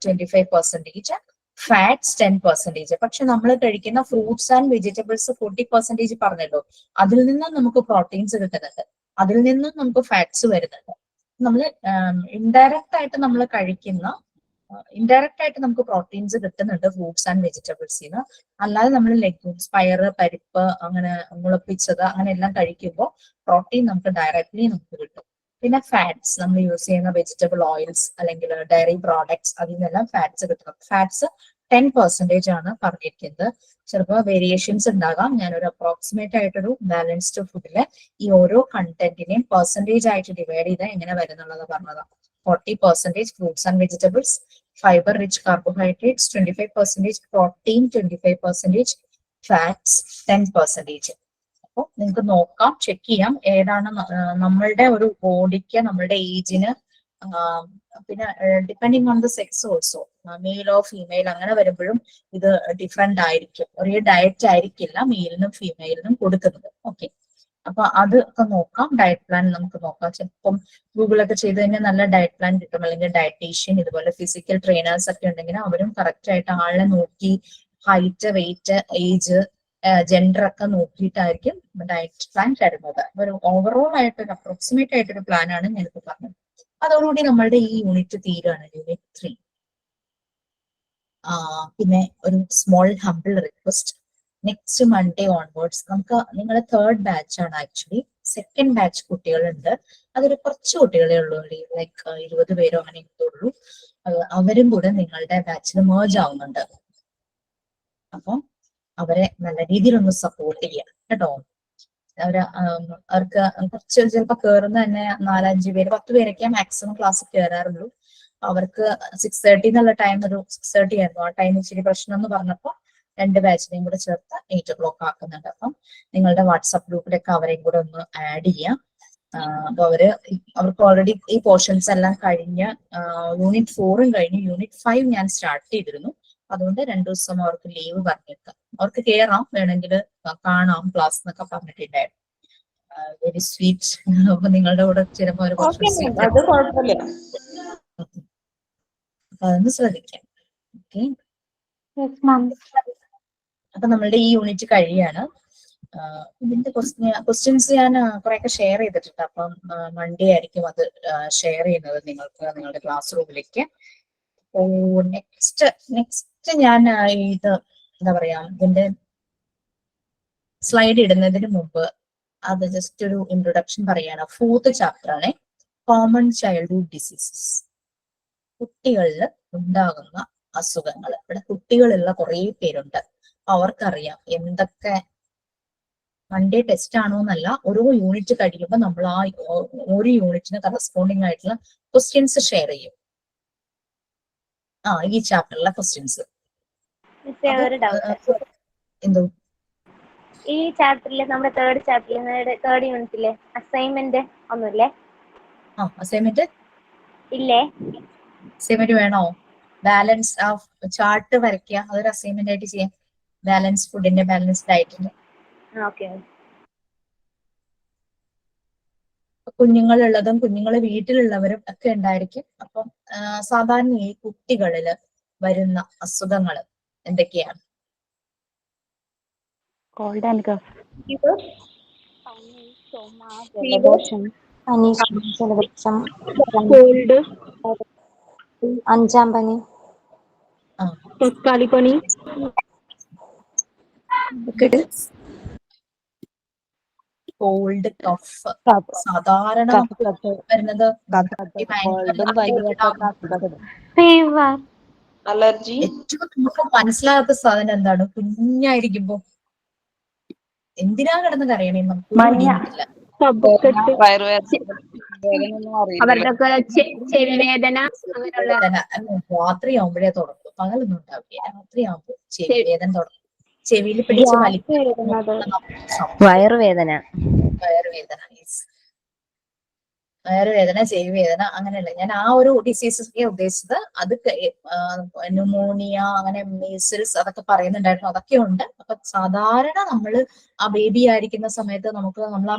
25%, fats 10%. പക്ഷെ നമ്മൾ കഴിക്കുന്ന ഫ്രൂട്ട്സ് ആൻഡ് വെജിറ്റബിൾസ് 40% പറഞ്ഞല്ലോ, അതിൽ നിന്നും നമുക്ക് പ്രോട്ടീൻസ് കിട്ടുന്നുണ്ട്, അതിൽ നിന്നും നമുക്ക് ഫാറ്റ്സ് വരുന്നുണ്ട്. നമ്മൾ ഇൻഡയറക്റ്റ് ആയിട്ട് നമ്മൾ കഴിക്കുന്ന ഇൻഡയറക്റ്റ് ആയിട്ട് നമുക്ക് പ്രോട്ടീൻസ് കിട്ടുന്നുണ്ട് ഫ്രൂട്ട്സ് ആൻഡ് വെജിറ്റബിൾസിൽ നിന്ന്. അല്ലാതെ നമ്മൾ ലെഗ്യൂംസ്, പയറ്, പരിപ്പ്, അങ്ങനെ മുളപ്പിച്ചത് അങ്ങനെ എല്ലാം കഴിക്കുമ്പോൾ പ്രോട്ടീൻ നമുക്ക് ഡയറക്റ്റ്ലി നമുക്ക് കിട്ടും. പിന്നെ ഫാറ്റ്സ് നമ്മൾ യൂസ് ചെയ്യുന്ന വെജിറ്റബിൾ ഓയിൽസ് അല്ലെങ്കിൽ ഡയറി പ്രോഡക്ട്സ്, അതിൽ നിന്നെല്ലാം ഫാറ്റ്സ് കിട്ടണം. ഫാറ്റ്സ് 10% ആണ് പറഞ്ഞിരിക്കുന്നത്. ചിലപ്പോൾ വേരിയേഷൻസ് ഉണ്ടാകാം. ഞാനൊരു അപ്രോക്സിമേറ്റ് ആയിട്ടൊരു ബാലൻസ്ഡ് ഫുഡിലെ ഈ ഓരോ കണ്ടന്റിനെയും പെർസെന്റേജ് ആയിട്ട് ഡിവൈഡ് ചെയ്ത് എങ്ങനെ വരുന്നുള്ളത് പറഞ്ഞതാണ്. 40% fruits and vegetables, fibre rich carbohydrates 25%, protein 25%, fats 10%. അപ്പോൾ നിങ്ങൾക്ക് നോക്കാം, ചെക്ക് ചെയ്യാം ഏതാണ് നമ്മളുടെ ഒരു ബോഡിക്ക്, നമ്മളുടെ ഏജിന്, പിന്നെ depending on the sex also, മെയിലോ ഫീമെയിൽ അങ്ങനെ വരുമ്പോഴും ഇത് ഡിഫറെന്റ് ആയിരിക്കും. ഒരേ ഡയറ്റ് ആയിരിക്കില്ല മെയിലിനും ഫീമെയിലിനും കൊടുക്കുന്നത്. ഓക്കെ, അപ്പൊ അത് ഒക്കെ നോക്കാം. ഡയറ്റ് പ്ലാൻ നമുക്ക് നോക്കാം. ചിലപ്പം ഗൂഗിളൊക്കെ ചെയ്ത് കഴിഞ്ഞാൽ നല്ല ഡയറ്റ് പ്ലാൻ കിട്ടും. അല്ലെങ്കിൽ ഡയറ്റീഷ്യൻ, ഇതുപോലെ ഫിസിക്കൽ ട്രെയിനേഴ്സ് ഒക്കെ ഉണ്ടെങ്കിൽ അവരും കറക്റ്റ് ആയിട്ട് ആളെ നോക്കി ഹൈറ്റ്, വെയിറ്റ്, ഏജ്, ജെൻഡർ ഒക്കെ നോക്കിയിട്ടായിരിക്കും ഡയറ്റ് പ്ലാൻ തരുന്നത്. ഒരു ഓവറോൾ ആയിട്ട് ഒരു അപ്രോക്സിമേറ്റ് ആയിട്ടൊരു പ്ലാൻ ആണ് ഞാനിപ്പോ പറഞ്ഞത്. അതോടുകൂടി നമ്മളുടെ ഈ യൂണിറ്റ് തീരുകയാണ്, യൂണിറ്റ് 3. പിന്നെ ഒരു small humble request, next Monday onwards നമുക്ക്, നിങ്ങളുടെ 3rd ബാച്ച് ആണ് ആക്ച്വലി. 2nd ബാച്ച് കുട്ടികളുണ്ട്, അതൊരു കുറച്ച് കുട്ടികളെ ഉള്ളൂ, ലൈക്ക് 20 പേരോ അങ്ങനെ ഉള്ളൂ. അവരും കൂടെ നിങ്ങളുടെ ബാച്ചിൽ മേർജ് ആവുന്നുണ്ട്. അപ്പം അവരെ നല്ല രീതിയിൽ ഒന്ന് സപ്പോർട്ട് ചെയ്യാം കേട്ടോ. അവർക്ക് കുറച്ച് ചിലപ്പോൾ കയറുന്ന തന്നെ 4-5 പേര്, 10 പേരൊക്കെ മാക്സിമം ക്ലാസ്സിൽ കയറാറുള്ളൂ. അവർക്ക് 6:30 എന്നുള്ള ടൈം, ഒരു 6:30 ആയിരുന്നു ആ ടൈം. ഇച്ചിരി പ്രശ്നം എന്ന് പറഞ്ഞപ്പോൾ 2 ബാച്ചിനെയും കൂടെ ചേർത്ത് 8 o'clock ആക്കുന്നുണ്ട്. അപ്പം നിങ്ങളുടെ വാട്സാപ്പ് ഗ്രൂപ്പിലൊക്കെ അവരെയും കൂടെ ഒന്ന് ആഡ് ചെയ്യാം. അപ്പൊ അവർക്ക് ഓൾറെഡി ഈ പോർഷൻസ് എല്ലാം കഴിഞ്ഞ് യൂണിറ്റ് 4 കഴിഞ്ഞ് യൂണിറ്റ് 5 ഞാൻ സ്റ്റാർട്ട് ചെയ്തിരുന്നു. അതുകൊണ്ട് 2 ദിവസം അവർക്ക് ലീവ് പറഞ്ഞേക്കാം. അവർക്ക് കയറാം, വേണമെങ്കിൽ കാണാം ക്ലാസ് എന്നൊക്കെ പറഞ്ഞിട്ടുണ്ടായിരുന്നു. Very sweet. അപ്പൊ നിങ്ങളുടെ കൂടെ ചിലപ്പോൾ ഒരു കുറച്ച് സ്വീറ്റ്, അപ്പൊ അതൊന്ന് ശ്രദ്ധിക്കാം. ഓക്കെ, അപ്പൊ നമ്മളുടെ ഈ യൂണിറ്റ് കഴിയാണ്. ഇതിന്റെ ക്വസ്റ്റ്യൻസ് ഞാൻ കുറെയൊക്കെ ഷെയർ ചെയ്തിട്ടുണ്ട്. അപ്പം മൺഡേ ആയിരിക്കും അത് ഷെയർ ചെയ്യുന്നത് നിങ്ങൾക്ക് നിങ്ങളുടെ ക്ലാസ് റൂമിലേക്ക്. നെക്സ്റ്റ് ഞാൻ ഇത് എന്താ പറയാ, ഇതിന്റെ സ്ലൈഡ് ഇടുന്നതിന് മുമ്പ് അത് ജസ്റ്റ് ഒരു ഇൻട്രൊഡക്ഷൻ പറയാണ്. 4th ചാപ്റ്റർ ആണ്, കോമൺ ചൈൽഡ്ഹുഡ് ഡിസീസസ്, കുട്ടികളിൽ ഉണ്ടാകുന്ന അസുഖങ്ങൾ. ഇവിടെ കുട്ടികളുള്ള കുറെ പേരുണ്ട്, അവർക്കറിയാം എന്തൊക്കെ. മൺഡേ ടെസ്റ്റ് ആണോ എന്നല്ല, ഓരോ യൂണിറ്റ് കഴിയുമ്പോൾ നമ്മൾ ആ ഓരോ യൂണിറ്റിന് കറസ്പോണ്ടിങ് ആയിട്ടുള്ള ക്വസ്റ്റ്യൻസ് ഷെയർ ചെയ്യും. ഈ ചാപ്റ്ററിലെ ക്വസ്റ്റ്യൻസ്. എന്തോ ഈ ചാപ്റ്ററിലെ നമ്മുടെ 3rd യൂണിറ്റിലെ അസൈൻമെന്റ് ഒന്നുമില്ലേ? അസൈൻമെന്റ് ഇല്ലേ? അസൈൻമെന്റ് വേണോ? ബാലൻസ് ചാർട്ട് വരയ്ക്കുക, അതൊരു അസൈൻമെന്റ് ആയിട്ട് ചെയ്യാം. ബാലൻസ് ഫുഡിന്റെ, ബാലൻസ് ഡയറ്റിന്റെ. കുഞ്ഞുങ്ങളുള്ളതും കുഞ്ഞുങ്ങൾ വീട്ടിലുള്ളവരും ഒക്കെ ഉണ്ടായിരിക്കും. അപ്പം സാധാരണ ഈ കുട്ടികളില് വരുന്ന അസുഖങ്ങൾ എന്തൊക്കെയാണ്? കോൾഡ് ആൻഡ് കഫ്, ജലദോഷം, ജലദോഷം, കോൾഡ്, അഞ്ചാം പനി, തക്കാളിപ്പനി, കോൾഡ്, കഫ്. സാധാരണ നമുക്ക് വരുന്നത് ഈ ഫീവർ, അലർജി. ഏറ്റവും നമുക്ക് മനസ്സിലാകാത്ത സാധനം എന്താണ്? കുഞ്ഞായിരിക്കുമ്പോ എന്തിനാ കിടന്ന് കരയണേ നമുക്ക് പിടിയില്ല. അവരുടെയൊക്കെ ചെവിവേദന അങ്ങനെയുള്ള രാത്രി ആവുമ്പോഴേ തുടങ്ങും, പകലൊന്നും ഉണ്ടാവില്ല. രാത്രി ആവുമ്പോൾ ചെവി വേദന തുടങ്ങും. ചെവിയിൽ പിടിച്ച് വലിക്കുന്നത്, വയറുവേദന, വയറുവേദന, ചെവി വേദന, അങ്ങനെയല്ല ഞാൻ ആ ഒരു ഡിസീസൊക്കെ ഉദ്ദേശിച്ചത്. അത് ന്യൂമോണിയ, അങ്ങനെ മീസിൽസ് അതൊക്കെ പറയുന്നുണ്ടായിരുന്നു, അതൊക്കെ ഉണ്ട്. അപ്പൊ സാധാരണ നമ്മൾ ആ ബേബി ആയിരിക്കുന്ന സമയത്ത് നമ്മൾ ആ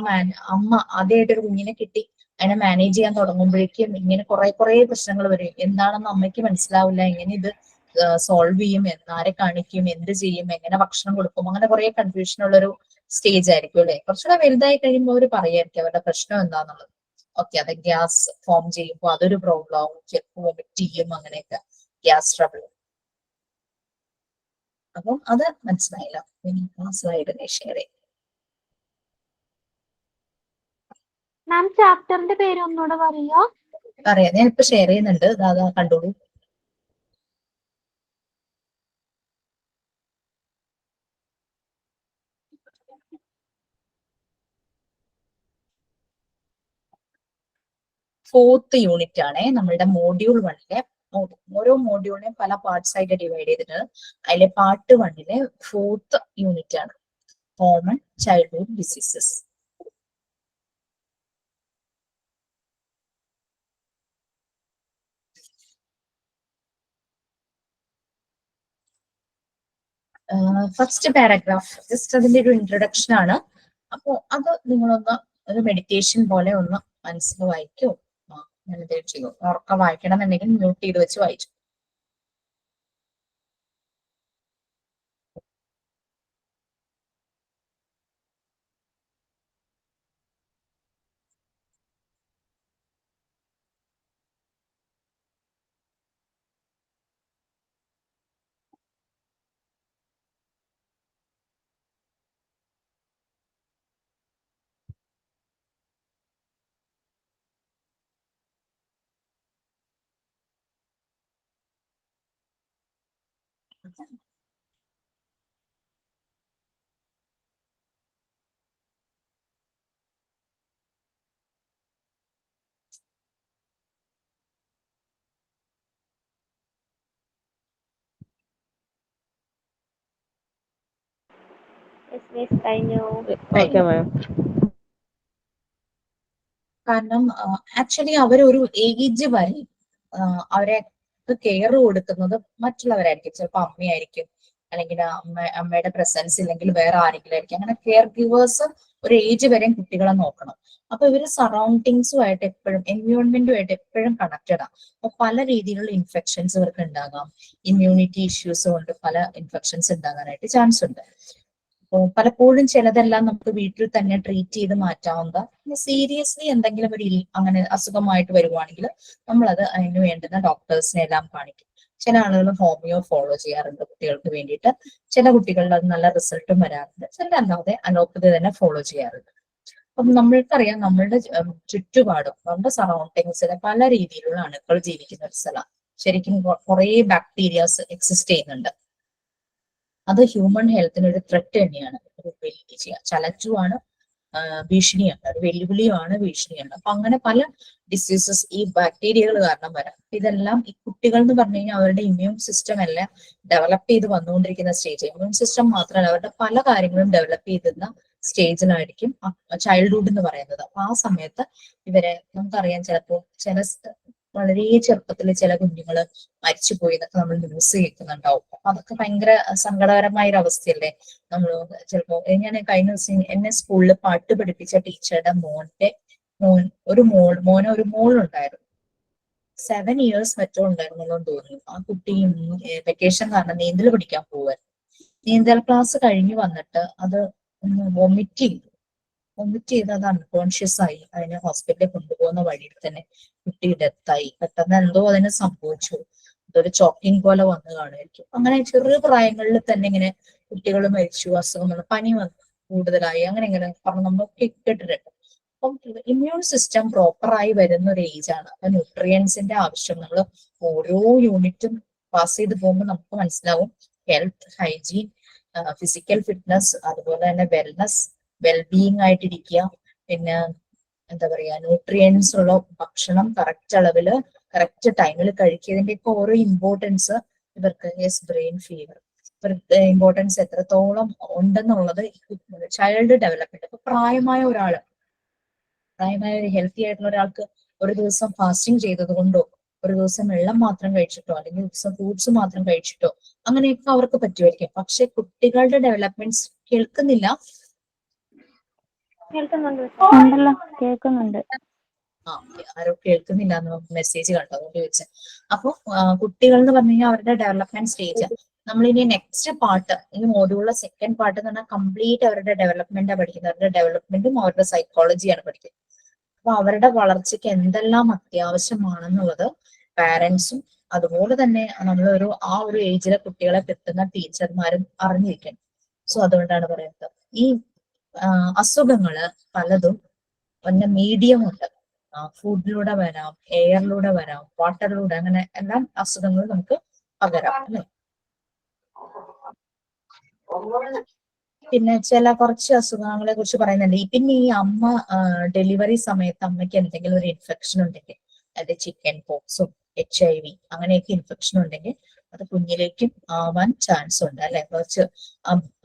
അമ്മ ആദ്യമായിട്ടൊരു കുഞ്ഞിനെ കിട്ടി അതിനെ മാനേജ് ചെയ്യാൻ തുടങ്ങുമ്പോഴേക്കും ഇങ്ങനെ കുറെ പ്രശ്നങ്ങൾ വരും. എന്താണെന്ന് അമ്മയ്ക്ക് മനസ്സിലാവില്ല, എങ്ങനെ ഇത് സോൾവ് ചെയ്യും, ആരെ കാണിക്കും, എന്ത് ചെയ്യും, എങ്ങനെ ഭക്ഷണം കൊടുക്കും, അങ്ങനെ കുറെ കൺഫ്യൂഷൻ ഉള്ളൊരു സ്റ്റേജ് ആയിരിക്കും അല്ലെ. കുറച്ചുകൂടെ വലുതായി കഴിയുമ്പോൾ അവർ പറയായിരിക്കും അവരുടെ പ്രശ്നം എന്താണെന്നുള്ളത്. ഓക്കെ, അത് ഗ്യാസ് ഫോം ചെയ്യുമ്പോൾ അതൊരു പ്രോബ്ലം ആവും, വൊമിറ്റ് ചെയ്യും, അങ്ങനെയൊക്കെ ഗ്യാസ് ട്രബിൾ. അപ്പം അത് മനസ്സിലായില്ല, സ്ലൈഡ് ഷെയർ ചെയ്യും. മാം ചാപ്റ്ററിന്റെ പേര് ഒന്നുകൂടെ പറയോ? പറയാം, ഞാൻ ഇപ്പൊ ഷെയർ ചെയ്യുന്നുണ്ട്, അതാ കണ്ടോളൂ. ഫോർത്ത് യൂണിറ്റ് ആണ് നമ്മളുടെ മോഡ്യൂൾ 1-ലെ. ഓരോ മോഡ്യൂളിനെയും പല പാർട്സ് ആയിട്ട് ഡിവൈഡ് ചെയ്തിട്ട് അതിലെ പാർട്ട് 1-ലെ ഫോർത്ത് യൂണിറ്റ് ആണ് common childhood diseases. First paragraph just അതിന്റെ ഒരു ഇൻട്രൊഡക്ഷൻ ആണ്. അപ്പോ അത് നിങ്ങളൊന്ന് ഒരു മെഡിറ്റേഷൻ പോലെ ഒന്ന് മനസ്സിൽ വായിക്കോ. ഞാൻ എന്തെങ്കിലും ചെയ്യും, ഉറക്കം വായിക്കണം എന്നുണ്ടെങ്കിൽ മ്യൂട്ട് ചെയ്ത് വെച്ച് വായിച്ചു. കാരണം ആക്ച്വലി അവരൊരു ഏജ് വരെ അവരെ കെയർ കൊടുക്കുന്നത് മറ്റുള്ളവരായിരിക്കും. ചിലപ്പോൾ അമ്മയായിരിക്കും, അല്ലെങ്കിൽ അമ്മയുടെ പ്രസൻസ് ഇല്ലെങ്കിൽ വേറെ ആരെങ്കിലും ആയിരിക്കും. അങ്ങനെ കെയർ ഗിവേഴ്സ് ഒരു ഏജ് വരെയും കുട്ടികളെ നോക്കണം. അപ്പൊ ഇവര് സറൗണ്ടിങ്സുമായിട്ട് എപ്പോഴും എൻവയോൺമെന്റുമായിട്ട് എപ്പോഴും കണക്റ്റഡ് ആണ്. അപ്പൊ പല രീതിയിലുള്ള ഇൻഫെക്ഷൻസ് ഇവർക്ക് ഉണ്ടാകാം. ഇമ്മ്യൂണിറ്റി ഇഷ്യൂസ് കൊണ്ട് പല ഇൻഫെക്ഷൻസ് ഉണ്ടാകാനായിട്ട് ചാൻസ് ഉണ്ട്. അപ്പോൾ പലപ്പോഴും ചിലതെല്ലാം നമുക്ക് വീട്ടിൽ തന്നെ ട്രീറ്റ് ചെയ്ത് മാറ്റാവുന്ന, സീരിയസ്ലി എന്തെങ്കിലും ഒരു അങ്ങനെ അസുഖമായിട്ട് വരുവാണെങ്കിൽ നമ്മളത് അതിന് വേണ്ടുന്ന ഡോക്ടേഴ്സിനെ എല്ലാം കാണിക്കും. ചില ആളുകൾ ഹോമിയോ ഫോളോ ചെയ്യാറുണ്ട് കുട്ടികൾക്ക് വേണ്ടിയിട്ട്. ചില കുട്ടികളുടെ അത് നല്ല റിസൾട്ടും വരാറുണ്ട്. ചിലരല്ലാതെ അലോപ്പതി തന്നെ ഫോളോ ചെയ്യാറുണ്ട്. അപ്പം നമ്മൾക്കറിയാം നമ്മളുടെ ചുറ്റുപാടും നമ്മുടെ സറൗണ്ടിങ്സിലെ പല രീതിയിലുള്ള അണുക്കൾ ജീവിക്കുന്ന ഒരു സ്ഥലം. ശരിക്കും കുറെ ബാക്ടീരിയാസ് എക്സിസ്റ്റ് ചെയ്യുന്നുണ്ട്. അത് ഹ്യൂമൻ ഹെൽത്തിന് ഒരു ത്രെറ്റ് തന്നെയാണ്. ഒരു വലിയ ചലഞ്ചുമാണ്, ഭീഷണിയാണ്. ഒരു വെല്ലുവിളിയുമാണ്, ഭീഷണിയാണ്. അപ്പൊ അങ്ങനെ പല ഡിസീസസ് ഈ ബാക്ടീരിയകൾ കാരണം വരാം. ഇതെല്ലാം ഈ കുട്ടികൾ എന്ന് പറഞ്ഞു കഴിഞ്ഞാൽ അവരുടെ ഇമ്മ്യൂൺ സിസ്റ്റം എല്ലാം ഡെവലപ്പ് ചെയ്ത് വന്നുകൊണ്ടിരിക്കുന്ന സ്റ്റേജ്. ഇമ്മ്യൂൺ സിസ്റ്റം മാത്രമല്ല അവരുടെ പല കാര്യങ്ങളും ഡെവലപ്പ് ചെയ്തിരുന്ന സ്റ്റേജിലായിരിക്കും ചൈൽഡ്ഹുഡ് എന്ന് പറയുന്നത്. അപ്പൊ ആ സമയത്ത് ഇവരെ നമുക്കറിയാം, ചിലപ്പോൾ ചില വളരെ ചെറുപ്പത്തിൽ ചില കുഞ്ഞുങ്ങൾ മരിച്ചുപോയി എന്നൊക്കെ നമ്മൾ ന്യൂസ് കേൾക്കുന്നുണ്ടാവും. അപ്പൊ അതൊക്കെ ഭയങ്കര സങ്കടകരമായ ഒരു അവസ്ഥയല്ലേ. നമ്മൾ ചിലപ്പോ ഞാൻ കഴിഞ്ഞ ദിവസം എന്നെ സ്കൂളിൽ പാട്ട് പഠിപ്പിച്ച ടീച്ചറുടെ മോനെ ഒരു മോളുണ്ടായിരുന്നു. 7 years മറ്റോ ഉണ്ടായിരുന്നല്ലോ എന്ന് തോന്നുന്നു. ആ കുട്ടി വെക്കേഷൻ കാരണം നീന്തൽ പഠിക്കാൻ പോവായിരുന്നു. നീന്തൽ ക്ലാസ് കഴിഞ്ഞ് വന്നിട്ട് അത് വൊമിറ്റ് ചെയ്ത് അത് അൺകോൺഷ്യസ് ആയി. അതിനെ ഹോസ്പിറ്റലിൽ കൊണ്ടുപോകുന്ന വഴിയിൽ തന്നെ കുട്ടി ഡെത്തായി. പെട്ടെന്ന് എന്തോ അതിന് സംഭവിച്ചു. അതൊരു ചോക്കിങ് പോലെ വന്ന് കാണുമായിരിക്കും. അങ്ങനെ ചെറിയ പ്രായങ്ങളിൽ തന്നെ ഇങ്ങനെ കുട്ടികൾ മരിച്ചു, അസുഖം വന്നു, പനി വന്നു കൂടുതലായി, അങ്ങനെ ഇങ്ങനെ പറഞ്ഞു നമ്മൾ കേട്ടിട്ടുണ്ട്. അപ്പം ഇമ്മ്യൂൺ സിസ്റ്റം പ്രോപ്പറായി വരുന്ന ഒരു ഏജ് ആണ്. അപ്പൊ ന്യൂട്രിയൻസിന്റെ ആവശ്യം നമ്മൾ ഓരോ യൂണിറ്റും പാസ് ചെയ്ത് പോകുമ്പോൾ നമുക്ക് മനസ്സിലാവും. ഹെൽത്ത്, ഹൈജീൻ, ഫിസിക്കൽ ഫിറ്റ്നസ്, അതുപോലെ തന്നെ വെൽനസ്, വെൽബീയിങ് ആയിട്ടിരിക്കുക, പിന്നെ എന്താ പറയാ ന്യൂട്രിയൻസ് ഉള്ള ഭക്ഷണം കറക്റ്റ് അളവില് കറക്റ്റ് ടൈമിൽ കഴിക്കുന്നതിന്റെ ഒക്കെ ഓരോ ഇമ്പോർട്ടൻസ് ഇവർക്ക് ബ്രെയിൻ ഫീവർ ഇവർക്ക് ഇമ്പോർട്ടൻസ് എത്രത്തോളം ഉണ്ടെന്നുള്ളത് ചൈൽഡ് ഡെവലപ്മെന്റ്. ഇപ്പൊ പ്രായമായ ഒരു ഹെൽത്തി ആയിട്ടുള്ള ഒരാൾക്ക് ഒരു ദിവസം ഫാസ്റ്റിംഗ് ചെയ്തത് കൊണ്ടോ ഒരു ദിവസം വെള്ളം മാത്രം കഴിച്ചിട്ടോ അല്ലെങ്കിൽ ഒരു ദിവസം ഫ്രൂട്ട്സ് മാത്രം കഴിച്ചിട്ടോ അങ്ങനെയൊക്കെ അവർക്ക് പറ്റുമായിരിക്കും. പക്ഷെ കുട്ടികളുടെ ഡെവലപ്മെന്റ്സ് കേൾക്കുന്നില്ല. കേൾക്കുന്നുണ്ട്. ആരോ കേൾക്കുന്നില്ല എന്ന് മെസ്സേജ് കണ്ടോ, അതുകൊണ്ട് ചോദിച്ചത്. അപ്പൊ കുട്ടികൾ എന്ന് പറഞ്ഞു കഴിഞ്ഞാൽ അവരുടെ ഡെവലപ്മെന്റ് സ്റ്റേജ്. നമ്മളിനി നെക്സ്റ്റ് പാർട്ട്, ഈ മോഡ്യൂളിലെ സെക്കൻഡ് പാർട്ട് എന്ന് പറഞ്ഞാൽ കംപ്ലീറ്റ് അവരുടെ ഡെവലപ്മെന്റാണ് പഠിക്കുന്നത്. അവരുടെ ഡെവലപ്മെന്റും അവരുടെ സൈക്കോളജിയാണ് പഠിക്കുന്നത്. അപ്പൊ അവരുടെ വളർച്ചയ്ക്ക് എന്തെല്ലാം അത്യാവശ്യമാണെന്നുള്ളത് പാരന്റ്സും അതുപോലെ തന്നെ നമ്മളൊരു ആ ഒരു ഏജിലെ കുട്ടികളെ കിട്ടുന്ന ടീച്ചർമാരും അറിഞ്ഞിരിക്കണം. സോ അതുകൊണ്ടാണ് പറയുന്നത് ഈ അസുഖങ്ങള് പലതും പിന്നെ മീഡിയം ഉണ്ട്. ഫുഡിലൂടെ വരാം, എയറിലൂടെ വരാം, വാട്ടറിലൂടെ, അങ്ങനെ എല്ലാം അസുഖങ്ങൾ നമുക്ക് പകരാം അല്ലെ. പിന്നെ കുറച്ച് അസുഖങ്ങളെ കുറിച്ച് പറയുന്നുണ്ട്. പിന്നെ ഈ അമ്മ ഡെലിവറി സമയത്ത് അമ്മയ്ക്ക് എന്തെങ്കിലും ഒരു ഇൻഫെക്ഷൻ ഉണ്ടെങ്കിൽ, അതായത് ചിക്കൻ പോക്സും HIV അങ്ങനെയൊക്കെ ഇൻഫെക്ഷൻ ഉണ്ടെങ്കിൽ അത് കുഞ്ഞിലേക്കും ആവാൻ ചാൻസ് ഉണ്ട് അല്ലെ. കുറച്ച്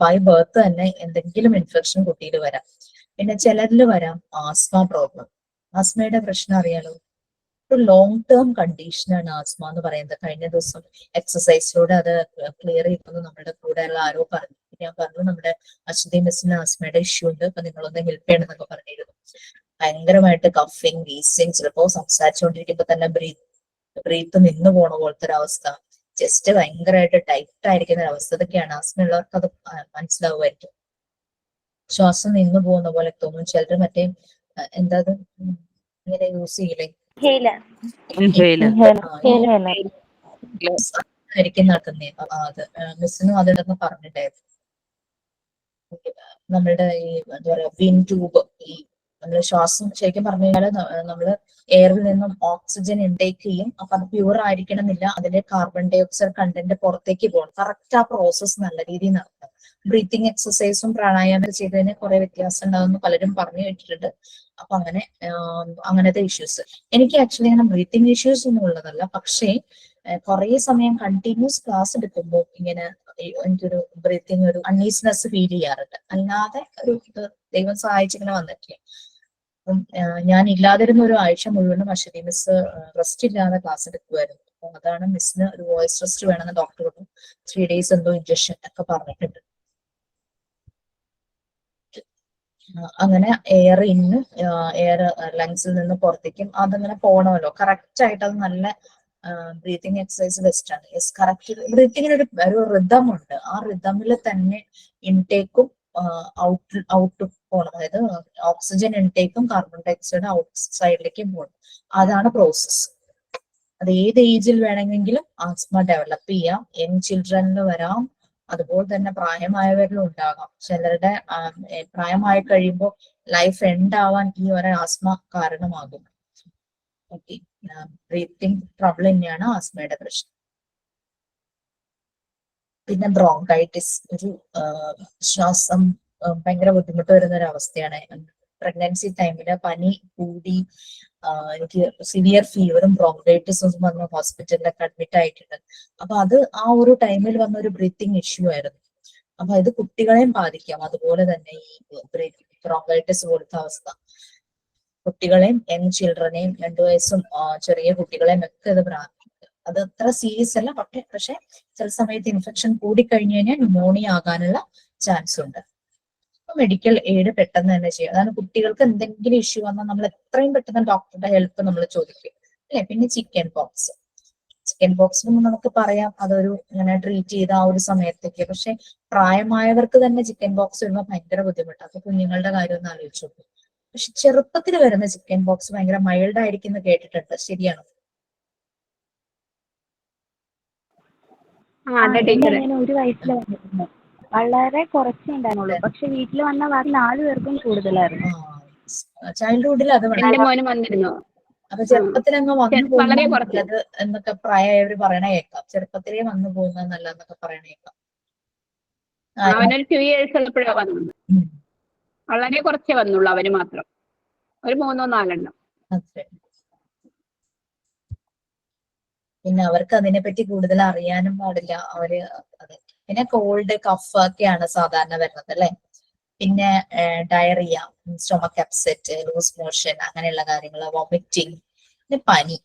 ബൈ ബർത്ത് തന്നെ എന്തെങ്കിലും ഇൻഫെക്ഷൻ കുട്ടിയിൽ വരാം. പിന്നെ ചിലരിൽ വരാം ആസ്മ പ്രോബ്ലം. ആസ്മയുടെ പ്രശ്നം അറിയാലോ, ഒരു ലോങ് ടേം കണ്ടീഷനാണ് ആസ്മ എന്ന് പറയുന്നത്. കഴിഞ്ഞ ദിവസം എക്സസൈസിലൂടെ അത് ക്ലിയർ ചെയ്യുന്നത് നമ്മുടെ കൂടെയുള്ള ആരോ പറഞ്ഞു. ഞാൻ പറഞ്ഞു നമ്മുടെ അശ്വതി മിസ്സിന് ആസ്മയുടെ ഇഷ്യൂ ഉണ്ട്, അപ്പൊ നിങ്ങളൊന്ന് ഹെൽപ്പ് ചെയ്യണമെന്നൊക്കെ പറഞ്ഞിരുന്നു. ഭയങ്കരമായിട്ട് കഫിങ്, വീസിങ്, ചിലപ്പോ സംസാരിച്ചുകൊണ്ടിരിക്കുമ്പോ തന്നെ ബ്രീത്ത് നിന്ന് പോണ പോലത്തെ ഒരു അവസ്ഥ, ജസ്റ്റ് ഭയങ്കരമായിട്ട് ടൈറ്റ് ആയിരിക്കുന്ന ഒരു അവസ്ഥ. ഇതൊക്കെയാണ് ആസ്മ ഉള്ളവർക്ക് അത് മനസ്സിലാവുമായിരിക്കും. ശ്വാസം നിന്ന് പോകുന്ന പോലെ തോന്നും. ചിലർ മറ്റേ എന്താ ഇങ്ങനെ യൂസ് ചെയ്യില്ലേ, നടക്കുന്നേ. അത് മിസ്സിനും അതിടന്ന് പറഞ്ഞിട്ടായിരുന്നു. നമ്മളുടെ ഈ എന്താ പറയാ വിൻ ട്യൂബ്, ഈ നമ്മള് ശ്വാസം ശരിക്കും പറഞ്ഞു കഴിഞ്ഞാൽ നമ്മള് എയറിൽ നിന്നും ഓക്സിജൻ ഇൻടേക്ക് ചെയ്യും. അപ്പൊ അത് പ്യൂർ ആയിരിക്കണം എന്നില്ല, അതിന്റെ കാർബൺ ഡൈ ഓക്സൈഡ് കണ്ടന്റ് പുറത്തേക്ക് പോകണം. കറക്റ്റ് ആ പ്രോസസ്സ് നല്ല രീതിയിൽ നടക്കണം. ബ്രീത്തിങ് എക്സസൈസും പ്രാണായാമം ചെയ്തതിന് കുറെ വ്യത്യാസം ഉണ്ടാവുമെന്ന് പലരും പറഞ്ഞു കേട്ടിട്ടുണ്ട്. അപ്പൊ അങ്ങനത്തെ ഇഷ്യൂസ് എനിക്ക് ആക്ച്വലി അങ്ങനെ ബ്രീത്തിങ് ഇഷ്യൂസ് ഒന്നും ഉള്ളതല്ല. പക്ഷേ കുറെ സമയം കണ്ടിന്യൂസ് ക്ലാസ് എടുക്കുമ്പോൾ ഇങ്ങനെ എനിക്കൊരു ബ്രീത്തിങ് ഒരു അൺഈസിനെസ് ഫീൽ ചെയ്യാറുണ്ട്. അല്ലാതെ ഒരു ദൈവം സഹായിച്ചിങ്ങനെ വന്നിട്ടില്ല. അപ്പം ഞാൻ ഇല്ലാതിരുന്ന ഒരു ആഴ്ച മുഴുവനും അശ്വതി മിസ് റെസ്റ്റ് ഇല്ലാതെ ക്ലാസ് എടുക്കുമായിരുന്നു. അപ്പൊ അതാണ് മിസ്സിന് ഒരു വോയിസ് റെസ്റ്റ് വേണമെന്ന് ഡോക്ടർ പറഞ്ഞു. 3 days എന്തോ ഇഞ്ചക്ഷൻ ഒക്കെ പറഞ്ഞിട്ടുണ്ട്. അങ്ങനെ എയർ ഇന്ന് എയർ ലങ്സിൽ നിന്ന് പുറത്തേക്കും അതങ്ങനെ പോകണമല്ലോ. കറക്റ്റ് ആയിട്ട് അത് നല്ല ബ്രീത്തിങ് എക്സസൈസ് ബെസ്റ്റ് ആണ്. യെസ്, കറക്റ്റ് ബ്രീത്തിങ്ങിന് ഒരു റിതം ഉണ്ട്. ആ റിതമിൽ തന്നെ ഇൻടേക്കും ഔട്ട് പോകണം. അതായത് ഓക്സിജൻ ഇൻടേക്കും കാർബൺ ഡൈ ഓക്സൈഡ് ഔട്ട് സൈഡിലേക്കും പോകണം. അതാണ് പ്രോസസ്. അത് ഏത് ഏജിൽ വേണമെങ്കിലും ആസ്മ ഡെവലപ്പ് ചെയ്യാം. യങ് ചിൽഡ്രനിൽ വരാം, അതുപോലെ തന്നെ പ്രായമായവരിലും ഉണ്ടാകാം. ചിലരുടെ പ്രായമായി കഴിയുമ്പോൾ ലൈഫ് എൻഡ് ആവാൻ ഈ ഒരു ആസ്മ കാരണമാകും. ഓക്കെ, ബ്രീത്തിങ് ട്രബിൾ തന്നെയാണ് ആസ്മയുടെ പ്രശ്നം. പിന്നെ ബ്രോങ്കൈറ്റിസ്, ഒരു ശ്വാസം ഭയങ്കര ബുദ്ധിമുട്ട് വരുന്ന ഒരു അവസ്ഥയാണ്. പ്രഗ്നൻസി ടൈമില് പനി കൂടി എനിക്ക് സിവിയർ ഫീവറും ബ്രോങ്കൈറ്റിസും വന്ന് ഹോസ്പിറ്റലിലൊക്കെ അഡ്മിറ്റ് ആയിട്ടുണ്ട്. അപ്പൊ അത് ആ ഒരു ടൈമിൽ വന്ന ഒരു ബ്രീത്തിങ് ഇഷ്യൂ ആയിരുന്നു. അപ്പൊ ഇത് കുട്ടികളെയും ബാധിക്കാം. അതുപോലെ തന്നെ ഈ ബ്രോങ്കൈറ്റിസ് പോലത്തെ അവസ്ഥ കുട്ടികളെയും യങ് ചിൽഡ്രനെയും 2 വയസ്സും ചെറിയ കുട്ടികളെയും ഒക്കെ ഇത് അത് അത്ര സീരിയസ് അല്ല. പക്ഷെ ചില സമയത്ത് ഇൻഫെക്ഷൻ കൂടിക്കഴിഞ്ഞു കഴിഞ്ഞാൽ ന്യൂമോണിയ ആകാനുള്ള ചാൻസ് ഉണ്ട്. മെഡിക്കൽ എയ്ഡ് പെട്ടെന്ന് തന്നെ ചെയ്യും. അതാണ് കുട്ടികൾക്ക് എന്തെങ്കിലും ഇഷ്യൂ വന്നാൽ നമ്മൾ എത്രയും പെട്ടെന്ന് ഡോക്ടറുടെ ഹെൽപ്പ് നമ്മൾ ചോദിക്കും. അല്ലെ. പിന്നെ ചിക്കൻ പോക്സ്. ചിക്കൻ പോക്സ് നമുക്ക് പറയാം അതൊരു ഇങ്ങനെ ട്രീറ്റ് ചെയ്ത ആ ഒരു സമയത്തേക്ക്. പക്ഷെ പ്രായമായവർക്ക് തന്നെ ചിക്കൻ പോക്സ് വരുമ്പോൾ ഭയങ്കര ബുദ്ധിമുട്ടാണ്. അപ്പൊ കുഞ്ഞുങ്ങളുടെ കാര്യം ഒന്ന് ആലോചിച്ചു നോക്കും. പക്ഷെ ചെറുപ്പത്തിൽ വരുന്ന ചിക്കൻ പോക്സ് ഭയങ്കര മൈൽഡ് ആയിരിക്കും എന്ന് കേട്ടിട്ടുണ്ട്. ശരിയാണോ? അതെ ടീച്ചറെ. ഒരു വയസ്സിൽ വന്നിരുന്നു. വളരെ കുറച്ചേ ഉണ്ടായിരുന്നുള്ളൂ. പക്ഷെ വീട്ടിൽ വന്ന ബാക്കി 4 പേർക്കും കൂടുതലായിരുന്നു. ചൈൽഡ്ഹുഡിൽ അത് എന്റെ മോനും വന്നിരുന്നു. അപ്പൊ ചെറുപ്പത്തിൽ അങ്ങ് വന്നു വളരെ കുറച്ച്. പോകുന്നത് എന്നൊക്കെ പ്രായമായവര് പറയണ കേൾക്കാം. ചെറുപ്പത്തിലേ വന്നു പോകുന്നത് നല്ല എന്നൊക്കെ പറയണ കേൾക്കാം. അവനൊരു 2 years ഉള്ളപ്പോഴാ വന്നത്. വളരെ കുറച്ചേ വന്നുള്ളൂ അവന് മാത്രം. ഒരു 3 or 4 എണ്ണം. അതെ. പിന്നെ അവർക്ക് അതിനെപ്പറ്റി കൂടുതൽ അറിയാനും പാടില്ല. അവര് അതെ. പിന്നെ കോൾഡ്, കഫ് ഒക്കെയാണ് സാധാരണ വരുന്നത് അല്ലെ. പിന്നെ diarrhoea, stomach upset, loose motion അങ്ങനെയുള്ള കാര്യങ്ങൾ, വോമിറ്റിംഗ്, പിന്നെ പനി.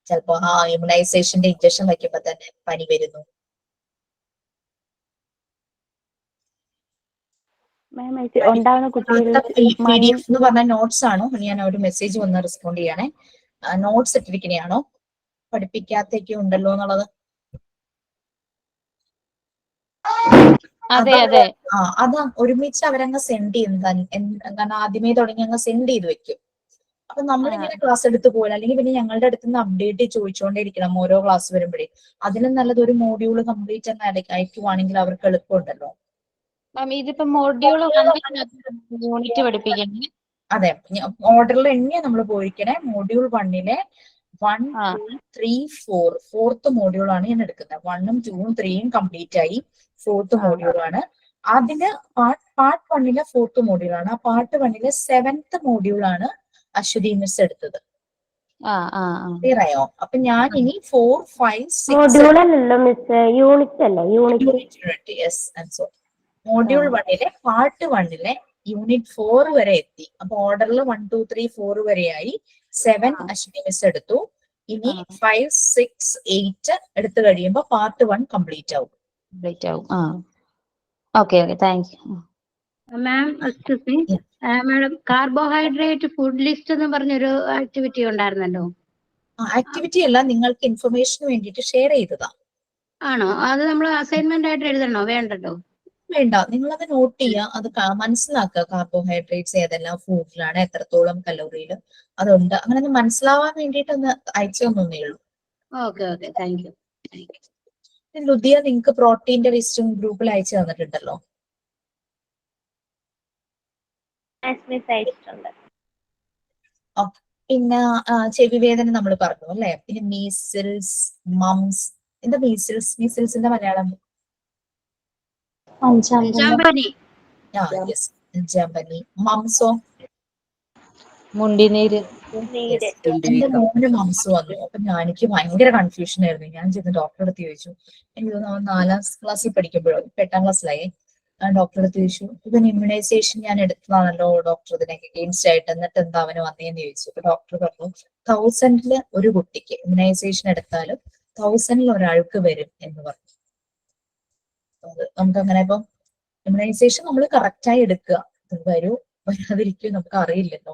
ചിലപ്പോ ആ ഇമ്മ്യൂണൈസേഷന്റെ ഇഞ്ചക്ഷൻ വയ്ക്കുമ്പോ തന്നെ പനി വരുന്നു. PDF എന്ന് പറഞ്ഞ നോട്ട്സ് ആണോ? ഞാൻ ഒരു മെസ്സേജ് വന്ന് റെസ്പോണ്ട് ചെയ്യണേ. നോട്ട്സ് ഇട്ടിരിക്കണെയാണോ? പഠിപ്പിക്കാത്തൊക്കെ ഉണ്ടല്ലോ എന്നുള്ളത്. അതാ ഒരുമിച്ച് അവരങ്ങ് സെൻഡ് ചെയ്യുന്നത്. കാരണം ആദ്യമേ തുടങ്ങി അങ്ങ് സെൻഡ് ചെയ്ത് വെക്കും. അപ്പൊ നമ്മളിങ്ങനെ ക്ലാസ് എടുത്ത് പോകില്ല. അല്ലെങ്കിൽ പിന്നെ ഞങ്ങളുടെ അടുത്ത് നിന്ന് അപ്ഡേറ്റ് ചോദിച്ചുകൊണ്ടേയിരിക്കണം ഓരോ ക്ലാസ് വരുമ്പോഴേ. അതിനും നല്ലത് ഒരു മോഡ്യൂള് കംപ്ലീറ്റ് അങ്ങ് അയക്കുവാണെങ്കിൽ അവർക്ക് എളുപ്പമുണ്ടല്ലോ. ഇതിപ്പോ മോഡ്യൂൾ യൂണിറ്റ് പഠിപ്പിക്കണേ. അതെ, ഓർഡറിൽ എണ്ണ നമ്മൾ പോയിരിക്കണേ. മോഡ്യൂൾ 1 1, 2, 3, 4 4th മോഡ്യൂൾ ആണ് ഞാൻ എടുക്കുന്നത്. 1ഉം 2ഉം 3ഉം കംപ്ലീറ്റ് ആയി. 4th മോഡ്യൂൾ ആണ്. അതിന് പാർട്ട് 1 4th മോഡ്യൂൾ ആണ്. ആ പാർട്ട് 1 7th മോഡ്യൂൾ ആണ് അശ്വതി മിസ് എടുത്തത്. ക്ലിയർ ആയോ? അപ്പൊ ഞാൻ ഇനി 4, 5, 6 മോഡ്യൂൾ 1 പാർട്ട് 1 യൂണിറ്റ് 4 വരെ എത്തി. അപ്പൊ ഓർഡറിൽ 1, 2, 3, 4 വരെയായി. 7 അശ്വിനി മിസ് എടുത്തു. ഇനി 5, 6, 8 എടുത്തു കഴിയുമ്പോ പാർട്ട് 1 കംപ്ലീറ്റ് ആവും. മാം excuse me madam, carbohydrate food list എന്ന് പറഞ്ഞൊരു ആക്ടിവിറ്റി ഉണ്ടായിരുന്നല്ലോ. ആക്ടിവിറ്റി അല്ല, നിങ്ങൾക്ക് ഇൻഫർമേഷന് വേണ്ടിയിട്ട് ഷെയർ ചെയ്തതാ. ആണോ? അത് നമ്മൾ അസൈൻമെന്റ് ആയിട്ട് എഴുതണോ? വേണ്ടല്ലോ. വേണ്ട, നിങ്ങളത് നോട്ട് ചെയ്യുക. അത് മനസ്സിലാക്കുക. കാർബോഹൈഡ്രേറ്റ്സ് ഏതെല്ലാം ഫുഡിലാണ്, എത്രത്തോളം കലോറിയിൽ അതുണ്ട്, അങ്ങനെ ഒന്ന് മനസ്സിലാവാൻ വേണ്ടിയിട്ട് ഒന്ന് അയച്ചു തന്നേ ഉള്ളൂ. Okay okay, thank you. ലുദിയ നിങ്ങൾക്ക് പ്രോട്ടീന്റെ ലിസ്റ്റും ഗ്രൂപ്പിൽ അയച്ചു തന്നിട്ടുണ്ടല്ലോ. പിന്നെ ചെവി വേദന നമ്മൾ പറഞ്ഞു അല്ലെ. പിന്നെ മീസിൽസ്, മംസ്. എന്താ മീസിൽസ്? മീസിൽസിന്റെ മലയാളം ജാമ്പനി. മംസോ? മുണ്ടിനീര്. എന്റെ മോന് മംസ് വന്നു. അപ്പൊ എനിക്ക് ഭയങ്കര കൺഫ്യൂഷൻ ആയിരുന്നു. ഞാൻ ചെന്ന് ഡോക്ടറെ അടുത്ത് ചോദിച്ചു. എനിക്ക് തോന്നുന്നു അവൻ 4ാം ക്ലാസ്സിൽ പഠിക്കുമ്പോഴോ 8ാം ക്ലാസ്സിലായി. ഡോക്ടറെ അടുത്ത് ചോദിച്ചു, ഇതിന് ഇമ്മ്യൂണൈസേഷൻ ഞാൻ എടുത്തതാണല്ലോ ഡോക്ടർ, ഇതിനൊക്കെ അഗെയിൻസ്റ്റ് ആയിട്ട്, എന്നിട്ട് എന്താ അവന് വന്നേന്ന് ചോദിച്ചു. അപ്പൊ ഡോക്ടർ പറഞ്ഞു 1000 ഒരു കുട്ടിക്ക് ഇമ്മ്യൂണൈസേഷൻ എടുത്താലും 1000 ഒരാൾക്ക് വരും എന്ന് പറഞ്ഞു. നമുക്ക് അങ്ങനെ ഇപ്പം ഇമ്മ്യൂണൈസേഷൻ നമ്മൾ കറക്റ്റായി എടുക്കുക. വരാതിരിക്കും നമുക്ക് അറിയില്ലല്ലോ.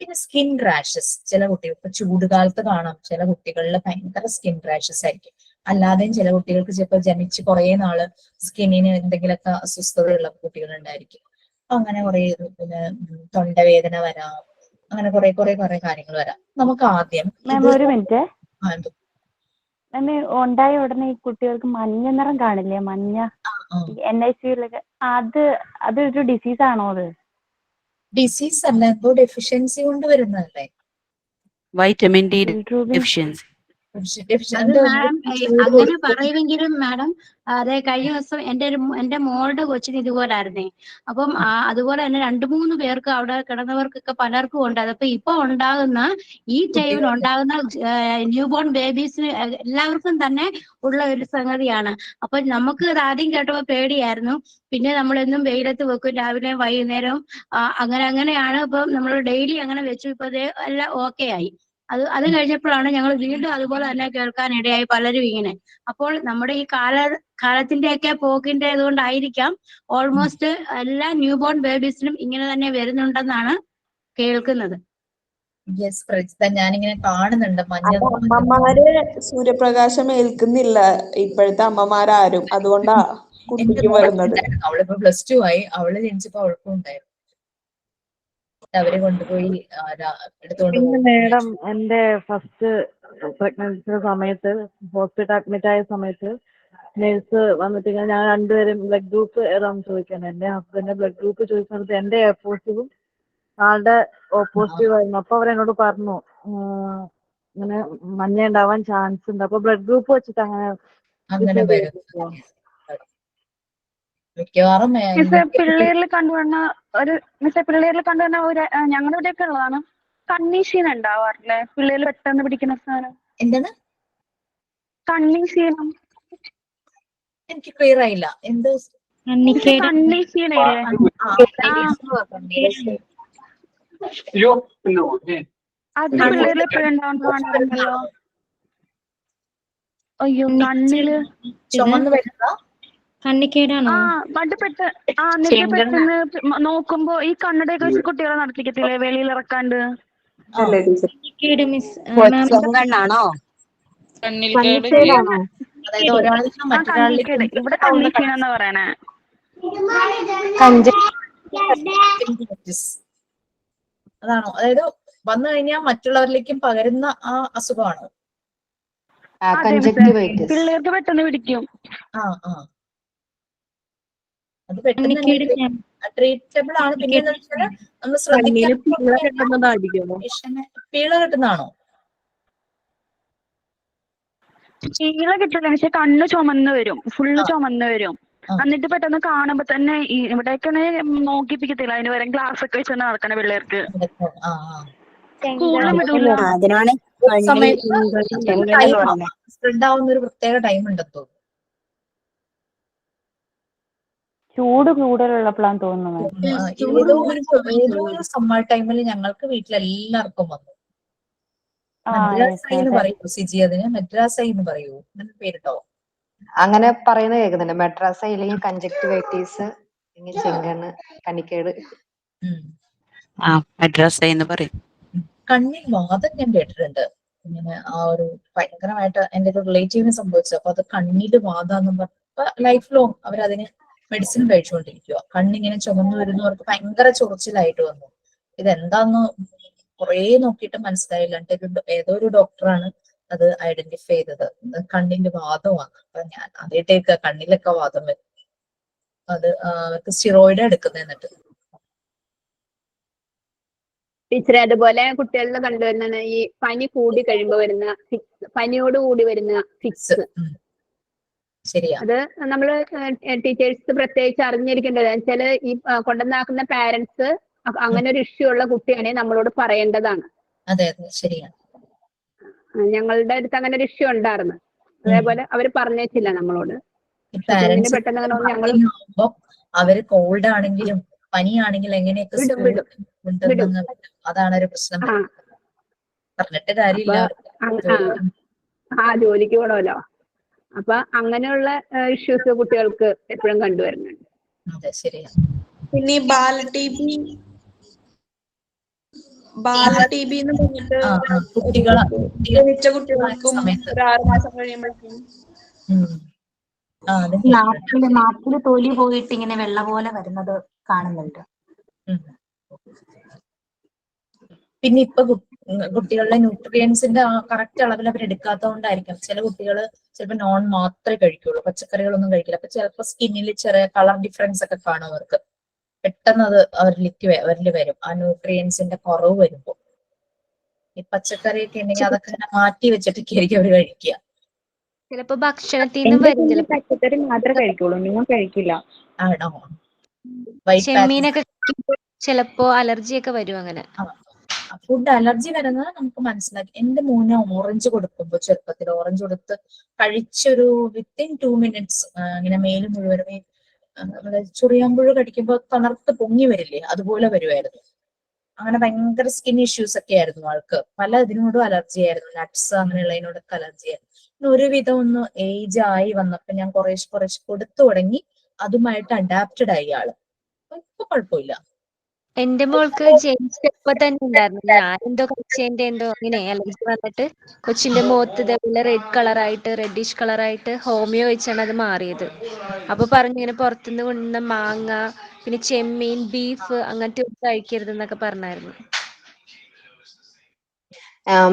പിന്നെ സ്കിൻ റാഷസ് ചില കുട്ടികൾ, ഇപ്പൊ ചൂടുകാലത്ത് കാണാം ചില കുട്ടികളിൽ ഭയങ്കര സ്കിൻ റാഷസ് ആയിരിക്കും. അല്ലാതെയും ചില കുട്ടികൾക്ക് ചിലപ്പോൾ ജനിച്ച് കുറെ നാള് സ്കിന്നിന് എന്തെങ്കിലുമൊക്കെ അസ്വസ്ഥതയുള്ള കുട്ടികൾ ഉണ്ടായിരിക്കും. അപ്പൊ അങ്ങനെ കുറെ, പിന്നെ തൊണ്ടവേദന വരാം, അങ്ങനെ കുറെ കാര്യങ്ങൾ വരാം. നമുക്ക് ആദ്യം ഒരു മിനിറ്റ് ഉണ്ടായ ഉടനെ ഈ കുട്ടികൾക്ക് മഞ്ഞ നിറം കാണില്ലേ? മഞ്ഞ NICU-ലൊക്കെ അതൊരു ഡിസീസ് ആണോ? അത് ഡിസീസ് അല്ല, എന്തോ ഡെഫിഷ്യൻസി കൊണ്ട് വരുന്നതല്ലേ. Vitamin D deficiency. അത് മാഡം അങ്ങനെ പറയുമെങ്കിലും മാഡം, അതെ കഴിഞ്ഞ ദിവസം എന്റെ മോളുടെ കൊച്ചിന് ഇതുപോലായിരുന്നേ. അപ്പം അതുപോലെ തന്നെ 2-3 പേർക്ക് അവിടെ കിടന്നവർക്കൊക്കെ പലർക്കും ഉണ്ട്. അതപ്പോ ഇപ്പൊ ഉണ്ടാകുന്ന ഈ ടൈമിൽ ഉണ്ടാകുന്ന ന്യൂ ബോൺ ബേബീസിന് എല്ലാവർക്കും തന്നെ ഉള്ള ഒരു സംഗതിയാണ്. അപ്പൊ നമുക്ക് ഇത് ആദ്യം കേട്ടപ്പോ പേടിയായിരുന്നു. പിന്നെ നമ്മളെന്നും വെയിലത്ത് വെക്കും, രാവിലെ വൈകുന്നേരം. അങ്ങനെയാണ് ഇപ്പൊ നമ്മൾ ഡെയിലി അങ്ങനെ വെച്ചു. ഇപ്പൊ എല്ലാം ഓക്കെ ആയി. അത് കഴിഞ്ഞപ്പോഴാണ് ഞങ്ങൾ വീണ്ടും അതുപോലെ തന്നെ കേൾക്കാനിടയായി പലരും ഇങ്ങനെ. അപ്പോൾ നമ്മുടെ ഈ കാലത്തിന്റെയൊക്കെ പോക്കിന്റെ ഇതുകൊണ്ടായിരിക്കാം ഓൾമോസ്റ്റ് എല്ലാ ന്യൂ ബോൺ ബേബീസിനും ഇങ്ങനെ തന്നെ വരുന്നുണ്ടെന്നാണ് കേൾക്കുന്നത്. യെസ് പ്രജിത, ഞാനിങ്ങനെ കാണുന്നുണ്ട് മഞ്ഞ അമ്മമാര് സൂര്യപ്രകാശം ഏൽക്കുന്നില്ല ഇപ്പോഴത്തെ അമ്മമാരാരും, അതുകൊണ്ടാ എന്റെ കുട്ടിക്ക് മോൾക്ക് വരുന്നത്. ഉണ്ടായിരുന്നു. അവളിപ്പോ +2 ആയി. അവള് ജനിച്ചപ്പോ അവൾക്കും ഉണ്ടായിരുന്നു. അവര് കൊണ്ടുപോയി എടുത്തോണ്ട് പിന്നെ പോകും. മേഡം എന്റെ ഫസ്റ്റ് പ്രഗ്നൻസി സമയത്ത് ഹോസ്പിറ്റൽ അഡ്മിറ്റ് ആയ സമയത്ത് നഴ്സ് വന്നിട്ട് ഞാൻ രണ്ടുപേരും ബ്ലഡ് ഗ്രൂപ്പ് ഏതാണെന്ന് ചോദിക്കണം. എന്റെ ഹസ്ബൻഡിന്റെ ബ്ലഡ് ഗ്രൂപ്പ് ചോദിക്കുന്നത് എന്റെ എ പോസിറ്റീവും ആളുടെ ഓ പോസിറ്റീവ് ആയിരുന്നു. അപ്പൊ അവരെന്നോട് പറഞ്ഞു ഇങ്ങനെ മഞ്ഞ ഉണ്ടാവാൻ ചാൻസ് ഉണ്ട്. അപ്പൊ ബ്ലഡ് ഗ്രൂപ്പ് വെച്ചിട്ട് അങ്ങനെ വരും. മിക്കവാറും പിള്ളേരിൽ കണ്ടുവരുന്ന ഒരു ഞങ്ങളുടെ ഇവിടെയൊക്കെ ഉള്ളതാണ്. കണ്ണീശീനം ഉണ്ടാവാറില്ലേ പിള്ളേര് പെട്ടെന്ന് പിടിക്കുന്ന സാധനം? എന്താണ് കണ്ണീശീനം? എനിക്ക് ക്ലിയർ ആയില്ല. എന്ത് കണ്ണീശീനയില്ലേ? അത് പിള്ളേരിൽ എപ്പോഴും ഉണ്ടാവാൻ കാണാറുണ്ടല്ലോ. അയ്യോ കണ്ണില് ചുമന്ന് വരുന്ന കണ്ണിക്കേടാണോ? എന്നിട്ട് പെട്ടെന്ന് നോക്കുമ്പോ ഈ കണ്ണടയൊക്കെ വെച്ച് കുട്ടികളെ നടത്തിക്കത്തില്ലേ വെളിയിൽ ഇറക്കാണ്ട്? കണ്ണാണോ? അതായത് ഒരാളിൽ നിന്ന് മറ്റൊരാളിലേക്ക് ഇവിടെ കണ്ണീശീനെന്നാ പറയണേ. അതാണോ? അതായത് വന്നു കഴിഞ്ഞാൽ മറ്റുള്ളവരിലേക്കും പകരുന്ന ആ അസുഖമാണോ? പിള്ളേർക്ക് പെട്ടെന്ന് പിടിക്കും. അത് പെട്ടെന്ന് ട്രീറ്റബിൾ ആണ്. പിന്നെ എന്താ വെച്ചാൽ നമ്മൾ ശ്രദ്ധിക്കാൻ പീള കിട്ടുന്നതാണോ? പീള കിട്ടില്ല, പക്ഷെ കണ്ണ് ചുമന്ന് വരും, ഫുള്ള് ചുമന്ന് വരും. എന്നിട്ട് പെട്ടെന്ന് കാണുമ്പോ തന്നെ ഇവിടെയൊക്കെ നോക്കിപ്പിക്കത്തില്ല, അതിന് വരെ ഗ്ലാസ് ഒക്കെ വെച്ച് നടക്കണ പിള്ളേർക്ക്. സ്കൂളിൽ വിടൂല. സ്പ്രെഡ് ആവുന്ന ഒരു പ്രത്യേക ടൈം ഉണ്ടെന്ന് തോന്നുന്നു. ചൂട് കൂടുതലുള്ളപ്പോഴാണ് തോന്നുന്നത്. ഏതോ ഒരു സമ്മർ ടൈമിൽ ഞങ്ങൾക്ക് വീട്ടിലെല്ലാവർക്കും വന്നു. മദ്രാസൈ എന്ന് പറയൂ സിജി, അതിന് മദ്രാസൈ എന്ന് പറയൂ, അങ്ങനെ പേരിട്ടോ? അങ്ങനെ പറയുന്നത് കേൾക്കുന്നുണ്ട്. മെട്രാസ ഇല്ലെങ്കിൽ കൺജക്ടിവൈറ്റീസ്, അല്ലെങ്കിൽ ചെങ്കണ്ണ്, കണിക്കേട്. മദ്രാസൈ എന്ന് പറയും. കണ്ണിൽ വാദം ഞാൻ കേട്ടിട്ടുണ്ട്. ഇങ്ങനെ ആ ഒരു ഭയങ്കരമായിട്ട് എന്റെ ഒരു റിലേറ്റീവിന് സംഭവിച്ചു. അപ്പൊ അത് കണ്ണില് വാദാന്നും പറഞ്ഞ ലൈഫ് ലോങ് അവരതിന് മെഡിസിൻ കഴിച്ചുകൊണ്ടിരിക്കുക. കണ്ണിങ്ങനെ ചുമന്നു വരുന്നവർക്ക് ഭയങ്കര ചൊറിച്ചിലായിട്ട് വന്നു. ഇതെന്താന്ന് കുറെ നോക്കിയിട്ട് മനസ്സിലായില്ല. ഏതോ ഒരു ഡോക്ടറാണ് അത് ഐഡന്റിഫൈ ചെയ്തത്. കണ്ണിന്റെ വാദമാണ്. അപ്പൊ ഞാൻ ആദ്യമായിട്ടേക്ക് കണ്ണിലൊക്കെ വാദം വരും. അത് അവർക്ക് സ്റ്റിറോയിഡ് എടുക്കുന്നത്. എന്നിട്ട് ടീച്ചറെ അതുപോലെ കുട്ടികളിൽ കണ്ടുവരുന്ന ഈ പനി കൂടി കഴിയുമ്പോ വരുന്ന പനിയോട് കൂടി വരുന്ന ഫിക്സ്, അത് നമ്മള് ടീച്ചേഴ്സ് പ്രത്യേകിച്ച് അറിഞ്ഞിരിക്കേണ്ടത്. വെച്ചാൽ ഈ കൊണ്ടുവന്നാക്കുന്ന പാരന്റ്സ് അങ്ങനെ ഒരു ഇഷ്യൂ ഉള്ള കുട്ടിയാണെങ്കിൽ നമ്മളോട് പറയേണ്ടതാണ്. അതെ അതെ ശരിയാണ്. ഞങ്ങളുടെ അടുത്ത് അങ്ങനെ ഒരു ഇഷ്യൂ ഉണ്ടായിരുന്നു. അതേപോലെ അവര് പറഞ്ഞേച്ചില്ല നമ്മളോട്. പെട്ടെന്ന് അവര് കോൾഡ് ആണെങ്കിലും പനിയാണെങ്കിലും എങ്ങനെയൊക്കെ അതാണ് ഒരു പ്രശ്നം. പറഞ്ഞിട്ട് കാര്യമില്ല, ജോലിക്ക് പോണമല്ലോ. അപ്പൊ അങ്ങനെയുള്ള ഇഷ്യൂസ് കുട്ടികൾക്ക് എപ്പോഴും കണ്ടുവരുന്നുണ്ട്. അതെ ശരിയാണ്. പിന്നെ ബാല ടി ബി എന്ന് പറഞ്ഞിട്ട് ജനിച്ച കുട്ടികൾക്കും ഒരു 6 മാസം കഴിയുമ്പോഴേക്കും നാട്ടില് തൊലി പോയിട്ട് ഇങ്ങനെ വെള്ള പോലെ വരുന്നത് കാണുന്നുണ്ട്. പിന്നെ ഇപ്പൊ കുട്ടികളുടെ ന്യൂട്രിയൻസിന്റെ കറക്റ്റ് അളവിൽ അവർ എടുക്കാത്തതുകൊണ്ടായിരിക്കും ചില കുട്ടികൾ ചിലപ്പോൾ നോൺ മാത്രമേ കഴിക്കുള്ളൂ, പച്ചക്കറികളൊന്നും കഴിക്കില്ല. അപ്പൊ ചിലപ്പോൾ സ്കിന്നിൽ ചെറിയ കളർ ഡിഫറൻസ് ഒക്കെ കാണും അവർക്ക്. പെട്ടെന്ന് അത് അവരിൽ വരും, ആ ന്യൂട്രിയൻസിന്റെ കുറവ് വരുമ്പോ. ഈ പച്ചക്കറിയൊക്കെ ഉണ്ടെങ്കിൽ അതൊക്കെ ഇങ്ങനെ മാറ്റി വെച്ചിട്ടൊക്കെ ആയിരിക്കും അവര് കഴിക്കുക. ചിലപ്പോ ഭക്ഷണത്തിൽ നിന്ന് പച്ചക്കറി മാത്രമേ കഴിക്കുള്ളൂ, നിങ്ങൾ കഴിക്കില്ല. ആണോ? ചെമ്മീനൊക്കെ ചിലപ്പോ അലർജി ഒക്കെ വരും. അങ്ങനെ ഫുഡ് അലർജി വരുന്നത് നമുക്ക് മനസ്സിലാക്കി. എന്റെ മോനെ ഓറഞ്ച് കൊടുക്കുമ്പോ ചെറുപ്പത്തിൽ ഓറഞ്ച് കൊടുത്ത് കഴിച്ചൊരു വിത്തിൻ 2 minutes ഇങ്ങനെ മേല് മുഴുവനും ചുറിയാമ്പുഴ കടിക്കുമ്പോ തണർത്ത് പൊങ്ങി വരില്ലേ, അതുപോലെ വരുമായിരുന്നു. അങ്ങനെ ഭയങ്കര സ്കിൻ ഇഷ്യൂസ് ഒക്കെ ആയിരുന്നു ആൾക്ക്. പല ഇതിനോടും അലർജി ആയിരുന്നു, നട്ട്സ് അങ്ങനെയുള്ളതിനോടൊക്കെ അലർജി ആയിരുന്നു. ഒരുവിധം ഒന്ന് ഏജ് ആയി വന്നപ്പോ ഞാൻ കുറേശ്ശെ കൊടുത്തു തുടങ്ങി. അതുമായിട്ട് അഡാപ്റ്റഡ് ആയി ആള്. ഇപ്പൊ കുഴപ്പമില്ല. എന്റെ മോൾക്ക് ജനിച്ചപ്പോ തന്നെ ഉണ്ടായിരുന്നു. ഞാൻ എന്തോ കഴിച്ചതിന്റെ എന്തോ അങ്ങനെ അലർജി വന്നിട്ട് കൊച്ചിന്റെ മുഖത്ത് ഇതേപോലെ റെഡിഷ് കളറായിട്ട് ഹോമിയോ വെച്ചാണ് അത് മാറിയത്. അപ്പൊ പറഞ്ഞു ഇങ്ങനെ പുറത്തുനിന്ന് കൊണ്ടുവന്ന മാങ്ങ പിന്നെ ചെമ്മീൻ ബീഫ് അങ്ങനത്തെ ഒന്നും കഴിക്കരുതെന്നൊക്കെ പറഞ്ഞായിരുന്നു.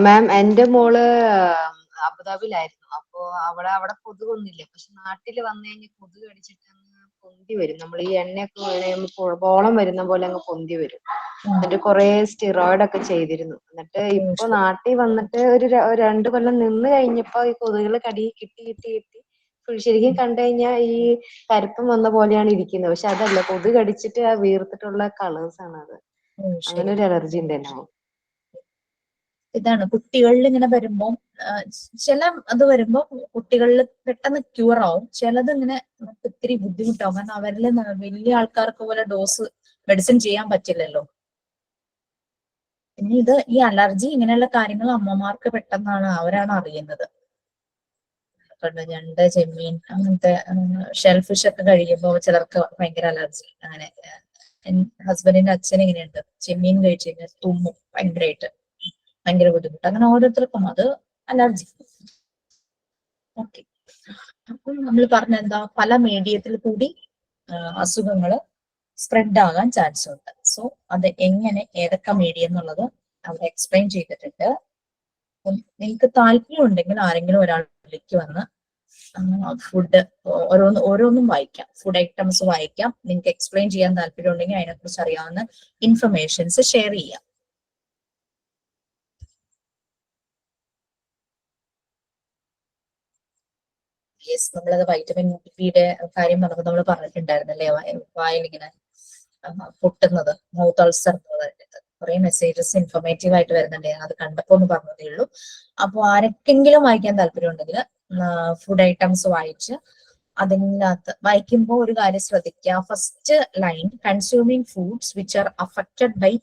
മാം എന്റെ മോള് അബുദാബിയിലായിരുന്നു. അപ്പൊ അവിടെ കൊതുകൊന്നുമില്ല. പക്ഷെ നാട്ടില് വന്നു കഴിഞ്ഞാൽ കൊതുക് കടിച്ചിട്ട് പൊന്തി വരും. നമ്മൾ ഈ എണ്ണയൊക്കെ ബോളം വരുന്ന പോലെ അങ്ങ് പൊന്തി വരും. എന്നിട്ട് കുറെ സ്റ്റിറോയിഡ് ഒക്കെ ചെയ്തിരുന്നു. എന്നിട്ട് ഇപ്പൊ നാട്ടിൽ വന്നിട്ട് ഒരു 2 കൊല്ലം നിന്ന് കഴിഞ്ഞപ്പോ ഈ കൊതുകുകൾ കടി കിട്ടി ശരിക്കും കണ്ടു കഴിഞ്ഞാൽ ഈ കരുപ്പം വന്ന പോലെയാണ് ഇരിക്കുന്നത്. പക്ഷെ അതല്ല, കൊതുക് കടിച്ചിട്ട് ആ വീർത്തിട്ടുള്ള കളേഴ്സ് ആണ് അത്. അങ്ങനെ ഒരു അലർജി ഉണ്ട് എന്നെ. ഇതാണ് കുട്ടികളിൽ ഇങ്ങനെ വരുമ്പോ ചില അത് വരുമ്പോ കുട്ടികളിൽ പെട്ടെന്ന് ക്യൂർ ആവും. ചിലത് ഇങ്ങനെ ഒത്തിരി ബുദ്ധിമുട്ടാവും. കാരണം അവരിൽ വലിയ ആൾക്കാർക്ക് പോലെ ഡോസ് മെഡിസിൻ ചെയ്യാൻ പറ്റില്ലല്ലോ. പിന്നെ ഈ അലർജി ഇങ്ങനെയുള്ള കാര്യങ്ങൾ അമ്മമാർക്ക് പെട്ടെന്നാണ് അവരാണ് അറിയുന്നത്. ഞണ്ട് ചെമ്മീൻ അങ്ങനത്തെ ഷെൽഫിഷ് ഒക്കെ കഴിയുമ്പോൾ ചിലർക്ക് ഭയങ്കര അലർജി. അങ്ങനെ ഹസ്ബൻഡിന്റെ അച്ഛൻ ഇങ്ങനെയുണ്ട്, ചെമ്മീൻ കഴിച്ചു കഴിഞ്ഞാൽ തുമ്മും ഭയങ്കര ബുദ്ധിമുട്ട്. അങ്ങനെ ഓരോരുത്തർക്കും അത് അലർജി. ഓക്കെ, അപ്പം നമ്മൾ പറഞ്ഞ എന്താ, പല മീഡിയത്തിൽ കൂടി അസുഖങ്ങൾ സ്പ്രെഡ് ആകാൻ ചാൻസ് ഉണ്ട്. സോ അത് എങ്ങനെ ഏതൊക്കെ മീഡിയം എന്നുള്ളത് അവിടെ എക്സ്പ്ലെയിൻ ചെയ്തിട്ടുണ്ട്. നിങ്ങൾക്ക് താല്പര്യം ഉണ്ടെങ്കിൽ ആരെങ്കിലും ഒരാളിലേക്ക് വന്ന് ഫുഡ് ഓരോന്നും വായിക്കാം, ഫുഡ് ഐറ്റംസ് വായിക്കാം. നിങ്ങൾക്ക് എക്സ്പ്ലെയിൻ ചെയ്യാൻ താല്പര്യം ഉണ്ടെങ്കിൽ അതിനെക്കുറിച്ച് അറിയാവുന്ന ഇൻഫർമേഷൻസ് ഷെയർ ചെയ്യാം. യെസ്, നമ്മളത് വൈറ്റമിൻ ഡിയുടെ കാര്യം പറഞ്ഞപ്പോൾ നമ്മൾ പറഞ്ഞിട്ടുണ്ടായിരുന്നല്ലേ, വായിൽ ഇങ്ങനെ പൊട്ടുന്നത്, മൗത്ത് അൾസർ കുറെ മെസ്സേജസ് ഇൻഫോർമേറ്റീവ് ആയിട്ട് വരുന്നുണ്ട്. അത് കണ്ടപ്പോ ഒന്ന് പറഞ്ഞതേ ഉള്ളൂ. അപ്പൊ ആരൊക്കെങ്കിലും വായിക്കാൻ താല്പര്യം ഉണ്ടെങ്കിൽ ഫുഡ് ഐറ്റംസ് വായിച്ച് അതിനകത്ത് വായിക്കുമ്പോൾ ഒരു കാര്യം ശ്രദ്ധിക്കുക. First line consuming foods which are affected by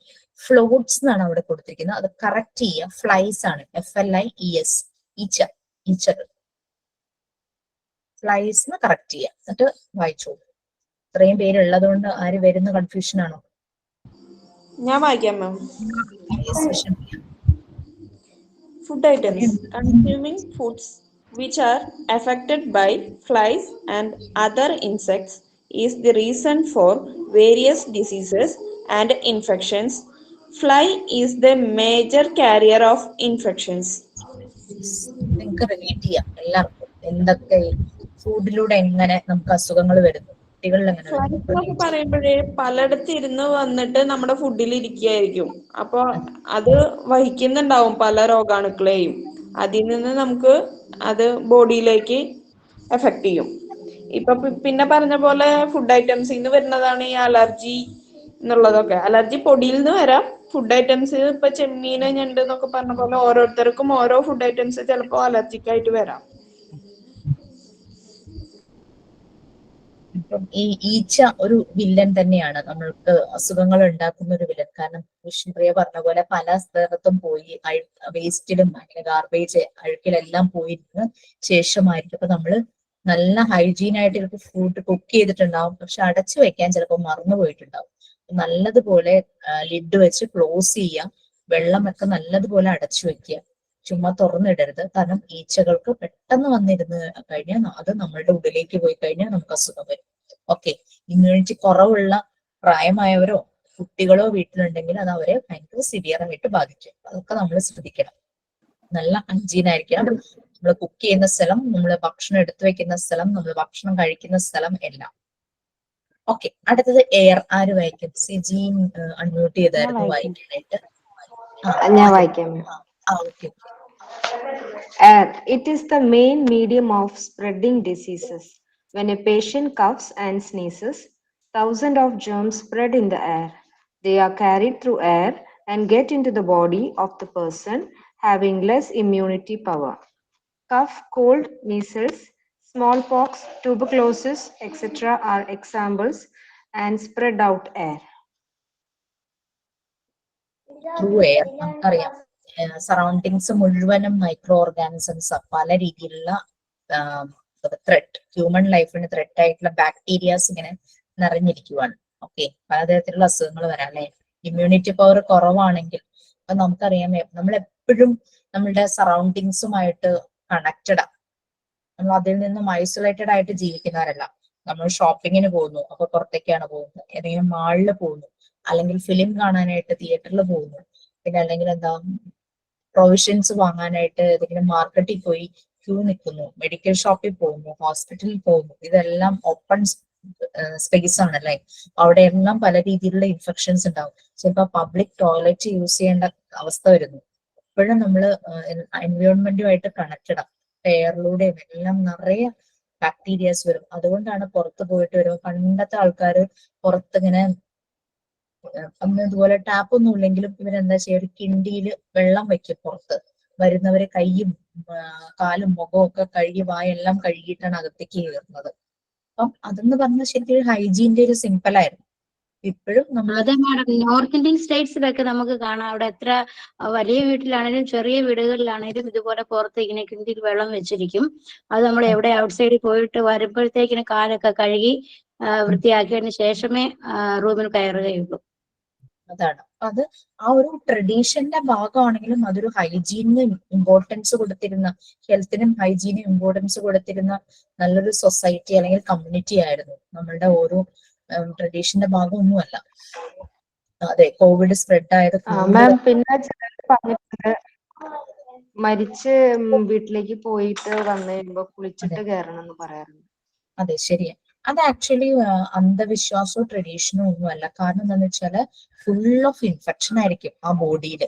floods എന്നാണ് അവിടെ കൊടുത്തിരിക്കുന്നത്. അത് കറക്റ്റ് ചെയ്യുക. ഫ്ലൈസ് ആണ്, FLIES, ഈച്ചർ. ഫ്ലൈസ് കറക്റ്റ് ചെയ്യുക, എന്നിട്ട് വായിച്ചോളൂ. ഇത്രയും പേരുള്ളത് കൊണ്ട് ആര് വരുന്ന കൺഫ്യൂഷൻ ആണോ? ഞാൻ വായിക്കാം ma'am. Food items consuming foods which are affected by flies and other insects is the reason for various diseases and infections. Fly is the major carrier of infections. നിങ്ങൾക്ക് റിലേറ്റ് ചെയ്യാം എല്ലാവർക്കും എന്തൊക്കെ ഫുഡിലൂടെ എങ്ങനെ നമുക്ക് അസുഖങ്ങൾ വരുന്നു, കുട്ടികളിൽ എങ്ങനെ ഫ്ലൈസ് പറയുമ്പോഴേ പലയിടത്ത് ഇരുന്ന് വന്നിട്ട് നമ്മുടെ ഫുഡിൽ ഇരിക്കുകയായിരിക്കും. അപ്പൊ അത് വഹിക്കുന്നുണ്ടാവും പല രോഗാണുക്കളെയും. അതിൽ നിന്ന് നമുക്ക് അത് ബോഡിയിലേക്ക് എഫക്ട് ചെയ്യും. ഇപ്പൊ പിന്നെ പറഞ്ഞ പോലെ ഫുഡ് ഐറ്റംസിൽ നിന്ന് വരുന്നതാണ് ഈ അലർജി എന്നുള്ളതൊക്കെ. അലർജി പൊടിയിൽ നിന്ന് വരാം. ഫുഡ് ഐറ്റംസ് ഇപ്പൊ ചെമ്മീന് ഞണ്ട് എന്നൊക്കെ പറഞ്ഞ പോലെ ഓരോരുത്തർക്കും ഓരോ ഫുഡ് ഐറ്റംസ് ചിലപ്പോൾ അലർജിക്കായിട്ട് വരാം. ഈ ഈച്ച ഒരു വില്ലൻ തന്നെയാണ്, നമ്മൾക്ക് അസുഖങ്ങൾ ഉണ്ടാക്കുന്ന ഒരു വില്ലൻ. കാരണം വിഷ്ണുപ്രിയ പറഞ്ഞ പോലെ പല സ്ഥലത്തും പോയി വേസ്റ്റിലും അങ്ങനെ ഗാർബേജ് അഴുക്കിലെല്ലാം പോയിരുന്ന് ശേഷമായിരിക്കും അപ്പൊ നമ്മള് നല്ല ഹൈജീനായിട്ട് ചിലപ്പോൾ ഫുഡ് കുക്ക് ചെയ്തിട്ടുണ്ടാവും, പക്ഷെ അടച്ചു വെക്കാൻ ചിലപ്പോൾ മറന്നു പോയിട്ടുണ്ടാവും. നല്ലതുപോലെ ലിഡ് വെച്ച് ക്ലോസ് ചെയ്യാം, വെള്ളമൊക്കെ നല്ലതുപോലെ അടച്ചു വെക്കുക, ചുമ്മാ തുറന്നിടരുത്. കാരണം ഈച്ചകൾക്ക് പെട്ടെന്ന് വന്നിരുന്ന് കഴിഞ്ഞാൽ അത് നമ്മളുടെ ഉള്ളിലേക്ക് പോയി കഴിഞ്ഞാൽ നമുക്ക് അസുഖം വരും. ഓക്കെ, ഇമ്മ്യൂണിറ്റി കുറവുള്ള പ്രായമായവരോ കുട്ടികളോ വീട്ടിലുണ്ടെങ്കിൽ അത് അവരെ ഭയങ്കര സിവിയർ ആയിട്ട് ബാധിക്കും. അതൊക്കെ നമ്മൾ ശ്രദ്ധിക്കണം. നല്ല ഹൈജീൻ ആയിരിക്കണം നമ്മൾ കുക്ക് ചെയ്യുന്ന സ്ഥലം, നമ്മൾ ഭക്ഷണം എടുത്തു വെക്കുന്ന സ്ഥലം, നമ്മൾ ഭക്ഷണം കഴിക്കുന്ന സ്ഥലം എല്ലാം. ഓക്കെ, അടുത്തത് എയർ. ആര് വായിക്കും? സിജീൻ അൺമ്യൂട്ട് ചെയ്തായിരുന്നു വായിക്കാനായിട്ട്. ഞാൻ വായിക്കാം. Okay. Air. It is the main medium of spreading diseases. When a patient coughs and sneezes, thousands of germs spread in the air. They are carried through air and get into the body of the person having less immunity power. Cough, cold, measles, smallpox, tuberculosis, etc. are examples and spread out air. Through air, നമുക്കറിയാം surroundings മുഴുവനും micro organisms, പല രീതിയിലുള്ള thread, human ലൈഫിന് thread ആയിട്ടുള്ള bacterias ഇങ്ങനെ നിറഞ്ഞിരിക്കുവാണ്. Okay, പലതരത്തിലുള്ള അസുഖങ്ങൾ വരാം അല്ലെ. ഇമ്മ്യൂണിറ്റി പവർ കുറവാണെങ്കിൽ, അപ്പൊ നമുക്കറിയാം നമ്മൾ എപ്പോഴും നമ്മളുടെ സറൗണ്ടിങ്സുമായിട്ട് കണക്റ്റഡാ. നമ്മൾ അതിൽ നിന്നും ഐസൊലേറ്റഡ് ആയിട്ട് ജീവിക്കുന്നവരല്ല. നമ്മൾ ഷോപ്പിങ്ങിന് പോകുന്നു, അപ്പൊ പുറത്തേക്കാണ് പോകുന്നത്, ഏതെങ്കിലും മാളിൽ പോകുന്നു, അല്ലെങ്കിൽ ഫിലിം കാണാനായിട്ട് തിയേറ്ററിൽ പോകുന്നു, പിന്നെ അല്ലെങ്കിൽ എന്താ പ്രൊവിഷൻസ് വാങ്ങാനായിട്ട് ഏതെങ്കിലും മാർക്കറ്റിൽ പോയി ക്യൂ നിൽക്കുന്നു, മെഡിക്കൽ ഷോപ്പിൽ പോകുന്നു, ഹോസ്പിറ്റലിൽ പോകുന്നു. ഇതെല്ലാം ഓപ്പൺ സ്പേസ് ആണല്ലേ. അവിടെ എല്ലാം പല രീതിയിലുള്ള ഇൻഫെക്ഷൻസ് ഉണ്ടാവും. ചിലപ്പോൾ പബ്ലിക് ടോയ്ലറ്റ് യൂസ് ചെയ്യേണ്ട അവസ്ഥ വരുന്നു. എപ്പോഴും നമ്മൾ എൻവയോൺമെന്റുമായിട്ട് കണക്റ്റഡ് ആണ്. എയറിലൂടെയും എല്ലാം നിറയെ ബാക്ടീരിയാസ് വരും. അതുകൊണ്ടാണ് പുറത്ത് പോയിട്ട് വരുമ്പോൾ പണ്ടത്തെ ആൾക്കാർ പുറത്തിങ്ങനെ അന്ന് ഇതുപോലെ ടാപ്പ് ഒന്നും ഇല്ലെങ്കിലും ഇവരെന്താ ചെയ്യുക, ഒരു കിണ്ടിയില് വെള്ളം വെക്കും പുറത്ത്. വരുന്നവരെ കൈയും കാലും മുഖവും ഒക്കെ കഴുകി വായെല്ലാം കഴുകിയിട്ടാണ് അകത്തേക്ക് കയറുന്നത്. അപ്പം അതെന്ന് പറഞ്ഞാൽ ശരിക്കും ഹൈജീന്റെ ഒരു സിമ്പിൾ ആയിരുന്നു. ഇപ്പോഴും നമ്മൾ അതെ മാഡം, നോർത്ത് ഇന്ത്യൻ സ്റ്റേറ്റ്സിലൊക്കെ നമുക്ക് കാണാം. അവിടെ എത്ര വലിയ വീട്ടിലാണെങ്കിലും ചെറിയ വീടുകളിലാണെങ്കിലും ഇതുപോലെ പുറത്ത് ഇങ്ങനെ കിണ്ടിയിൽ വെള്ളം വെച്ചിരിക്കും. അത് നമ്മൾ എവിടെ ഔട്ട്സൈഡിൽ പോയിട്ട് വരുമ്പോഴത്തേക്കിന് കാലൊക്കെ കഴുകി വൃത്തിയാക്കിയതിന് ശേഷമേ റൂമിൽ കയറുകയുള്ളൂ. അതാണ് അത്. ആ ഒരു ട്രഡീഷന്റെ ഭാഗമാണെങ്കിലും അതൊരു ഹൈജീനിന് ഇമ്പോർട്ടൻസ് കൊടുത്തിരുന്ന, ഹെൽത്തിനും ഹൈജീനും ഇമ്പോർട്ടൻസ് കൊടുത്തിരുന്ന നല്ലൊരു സൊസൈറ്റി അല്ലെങ്കിൽ കമ്മ്യൂണിറ്റി ആയിരുന്നു. നമ്മളുടെ ഓരോ ട്രഡീഷന്റെ ഭാഗമൊന്നുമല്ല. അതെ, കോവിഡ് സ്പ്രെഡ് ആയത് മാം പിന്നെ ചിലർ പറഞ്ഞിട്ടുണ്ട് മരിച്ച് വീട്ടിലേക്ക് പോയിട്ട് വന്നു കഴിയുമ്പോ കുളിച്ചിട്ട് കയറണം എന്ന് പറയാറുണ്ട്. അതെ, ശരിയാ. അത് ആക്ച്വലി അന്ധവിശ്വാസവും ട്രഡീഷനും ഒന്നുമല്ല. കാരണം എന്താന്ന് വെച്ചാല് ഫുൾ ഓഫ് ഇൻഫെക്ഷൻ ആയിരിക്കും ആ ബോഡിയിൽ.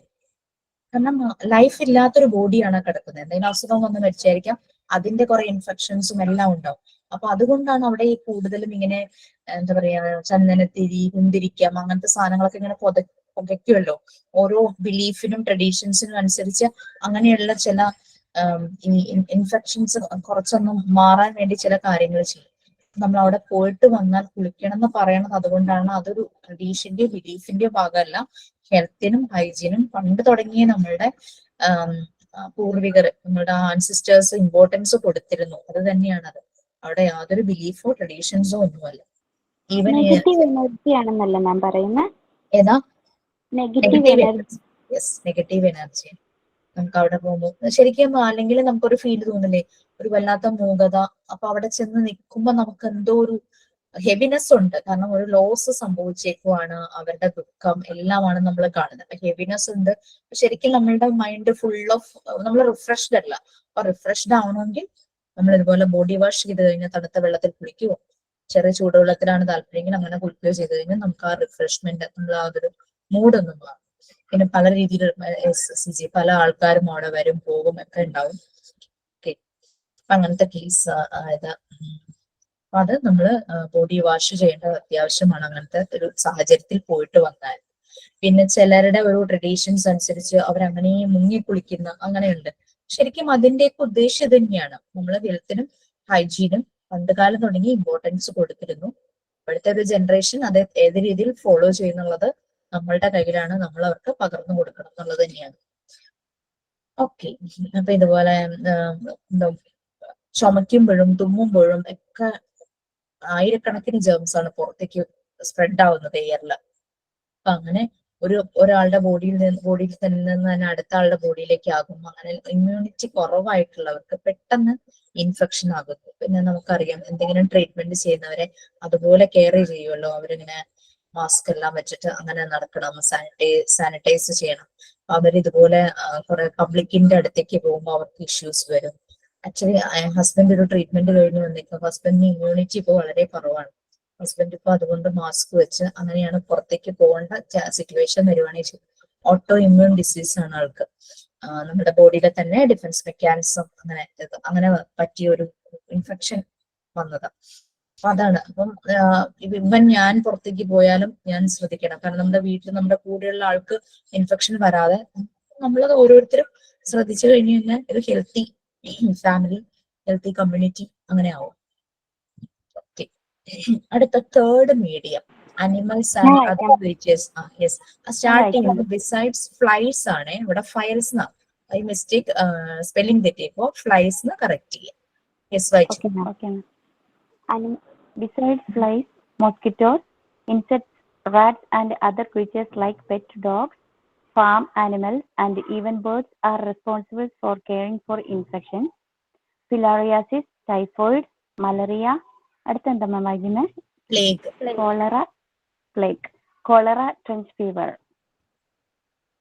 കാരണം ലൈഫ് ഇല്ലാത്തൊരു ബോഡിയാണ് കിടക്കുന്നത്. എന്തെങ്കിലും അസുഖം വന്ന് മരിച്ചായിരിക്കാം, അതിന്റെ കുറെ ഇൻഫെക്ഷൻസും എല്ലാം ഉണ്ടാവും. അപ്പൊ അതുകൊണ്ടാണ് അവിടെ ഈ കൂടുതലും ഇങ്ങനെ എന്താ പറയാ ചന്ദനത്തിരി, കുന്തിരിക്കം അങ്ങനത്തെ സാധനങ്ങളൊക്കെ ഇങ്ങനെ പുകയ്ക്കുമല്ലോ. ഓരോ ബിലീഫിനും ട്രഡീഷൻസിനും അനുസരിച്ച് അങ്ങനെയുള്ള ചില ഇൻഫെക്ഷൻസ് കുറച്ചൊന്നും മാറാൻ വേണ്ടി ചില കാര്യങ്ങൾ ചെയ്യും. നമ്മൾ അവിടെ പോയിട്ട് വന്നാൽ കുളിക്കണം എന്ന് പറയണത് അതുകൊണ്ടാണ്. അതൊരു ട്രഡീഷന്റെയോ ബിലീഫിന്റെയോ ഭാഗമല്ല. ഹെൽത്തിനും ഹൈജീനും പണ്ട് തുടങ്ങിയ നമ്മളുടെ പൂർവികർ, നമ്മളുടെ ആൻസിസ്റ്റേഴ്സ് ഇമ്പോർട്ടൻസ് കൊടുത്തിരുന്നു. അത് തന്നെയാണത്. അവിടെ യാതൊരു ബിലീഫോ ട്രഡീഷൻസോ ഒന്നുമല്ല. ഈവൻ നെഗറ്റീവ് എനർജി ആണെന്നല്ല മാം പറയുന്നത്. ഏതാ? Negative energy. Yes, negative energy നമുക്ക് അവിടെ പോകുമ്പോൾ ശരിക്കും. അല്ലെങ്കിൽ നമുക്കൊരു ഫീൽ തോന്നില്ലേ, ഒരു വല്ലാത്ത മൂകത. അപ്പൊ അവിടെ ചെന്ന് നിൽക്കുമ്പോ നമുക്ക് എന്തോ ഒരു ഹെവിനെസ് ഉണ്ട്. കാരണം ഒരു ലോസ് സംഭവിച്ചേക്കുവാണ്, അവരുടെ ദുഃഖം എല്ലാമാണ് നമ്മൾ കാണുന്നത്. അപ്പൊ ഹെവിനെസ് ഉണ്ട്. ശരിക്കും നമ്മളുടെ മൈൻഡ് ഫുൾ ഓഫ്, നമ്മൾ റിഫ്രഷ്ഡ് അല്ല. അപ്പൊ റിഫ്രഷ്ഡ് ആവണമെങ്കിൽ നമ്മൾ ഇതുപോലെ ബോഡി വാഷ് ചെയ്ത് കഴിഞ്ഞാൽ തണുത്ത വെള്ളത്തിൽ കുളിക്കുവോ, ചെറിയ ചൂടുവെള്ളത്തിലാണ് താല്പര്യമെങ്കിൽ അങ്ങനെ കുളിക്കുകയോ ചെയ്ത് കഴിഞ്ഞാൽ നമുക്ക് ആ റിഫ്രഷ്മെന്റ്, നമ്മൾ ആ ഒരു മൂഡൊന്നും മാറും. പിന്നെ പല രീതിയിൽ പല ആൾക്കാരും അവിടെ വരും പോകും ഒക്കെ ഉണ്ടാവും. ഓക്കെ, അപ്പൊ അങ്ങനത്തെ കേസ് ആയത്. അത് നമ്മള് ബോഡി വാഷ് ചെയ്യേണ്ടത് അത്യാവശ്യമാണ് അങ്ങനത്തെ ഒരു സാഹചര്യത്തിൽ പോയിട്ട് വന്നാൽ. പിന്നെ ചിലരുടെ ഒരു ട്രഡീഷൻസ് അനുസരിച്ച് അവരങ്ങനെ മുങ്ങി കുളിക്കുന്ന അങ്ങനെയുണ്ട്. ശരിക്കും അതിന്റെയൊക്കെ ഉദ്ദേശം തന്നെയാണ്. നമ്മൾ ഹെൽത്തിനും ഹൈജീനും പണ്ടുകാലം തുടങ്ങി ഇമ്പോർട്ടൻസ് കൊടുത്തിരുന്നു. ഇപ്പോഴത്തെ ഒരു ജനറേഷൻ അത് ഏത് രീതിയിൽ ഫോളോ ചെയ്യുന്നുള്ളത് നമ്മളുടെ കയ്യിലാണ്. നമ്മൾ അവർക്ക് പകർന്നു കൊടുക്കണം എന്നുള്ളത് തന്നെയാണ്. ഓക്കെ, അപ്പൊ ഇതുപോലെ ചുമയ്ക്കുമ്പോഴും തുമ്മുമ്പോഴും ഒക്കെ ആയിരക്കണക്കിന് ജേംസ് ആണ് പുറത്തേക്ക് സ്പ്രെഡ് ആവുന്നത് എയറിൽ. അപ്പൊ അങ്ങനെ ഒരാളുടെ ബോഡിയിൽ തന്നെ അടുത്ത ആളുടെ ബോഡിയിലേക്ക് ആകും. അങ്ങനെ ഇമ്മ്യൂണിറ്റി കുറവായിട്ടുള്ളവർക്ക് പെട്ടെന്ന് ഇൻഫെക്ഷൻ ആകുന്നു. പിന്നെ നമുക്കറിയാം എന്തെങ്കിലും ട്രീറ്റ്മെന്റ് ചെയ്യുന്നവരെ അതുപോലെ കെയർ ചെയ്യുമല്ലോ. അവരിങ്ങനെ മാസ്ക് എല്ലാം വെച്ചിട്ട് അങ്ങനെ നടക്കണം, സാനിറ്റൈസ് ചെയ്യണം. അവരിതുപോലെ കുറെ പബ്ലിക്കിന്റെ അടുത്തേക്ക് പോകുമ്പോൾ അവർക്ക് ഇഷ്യൂസ് വരും. ആക്ച്വലി ഹസ്ബൻഡ് ഒരു ട്രീറ്റ്മെന്റ് കഴിഞ്ഞ് വന്നിരിക്കും. ഹസ്ബൻഡിന് ഇമ്മ്യൂണിറ്റി ഇപ്പോൾ വളരെ കുറവാണ്. ഹസ്ബൻഡ് ഇപ്പൊ അതുകൊണ്ട് മാസ്ക് വെച്ച് അങ്ങനെയാണ് പുറത്തേക്ക് പോകേണ്ട സിറ്റുവേഷൻ വരുവാണെങ്കിൽ. ഓട്ടോ ഇമ്മ്യൂൺ ഡിസീസ് ആണ് ആൾക്ക്. നമ്മുടെ ബോഡിയിലെ തന്നെ ഡിഫൻസ് മെക്കാനിസം അങ്ങനെ പറ്റിയ ഒരു ഇൻഫെക്ഷൻ വന്നതാ. അതാണ്. അപ്പം ഇവൻ ഞാൻ പുറത്തേക്ക് പോയാലും ഞാൻ ശ്രദ്ധിക്കണം. കാരണം നമ്മുടെ വീട്ടിൽ നമ്മുടെ കൂടെയുള്ള ആൾക്ക് ഇൻഫെക്ഷൻ വരാതെ നമ്മളത് ഓരോരുത്തരും ശ്രദ്ധിച്ചു കഴിഞ്ഞു കഴിഞ്ഞാൽ ഒരു ഹെൽത്തി ഫാമിലി, ഹെൽത്തി കമ്മ്യൂണിറ്റി അങ്ങനെ ആവും. ഓക്കെ, അടുത്ത third medium animals and other creatures. Yes, starting besides flies ആണ്. ഇവിടെ ഫയൽസ് ഐ മിസ്റ്റേക്ക് സ്പെല്ലിംഗ് തെറ്റിയപ്പോ ഫ്ലൈസ് കറക്റ്റ് ചെയ്യാം. യെസ്, വായിച്ചു. Besides flies, mosquitoes, insects Rats and other creatures like pet dogs, farm animals, and even birds are responsible for caring for infections. Filariasis, typhoid, malaria, അടുത്ത എന്താ മാം വായിക്കുന്നത്? Plague, plague, cholera, trench fever.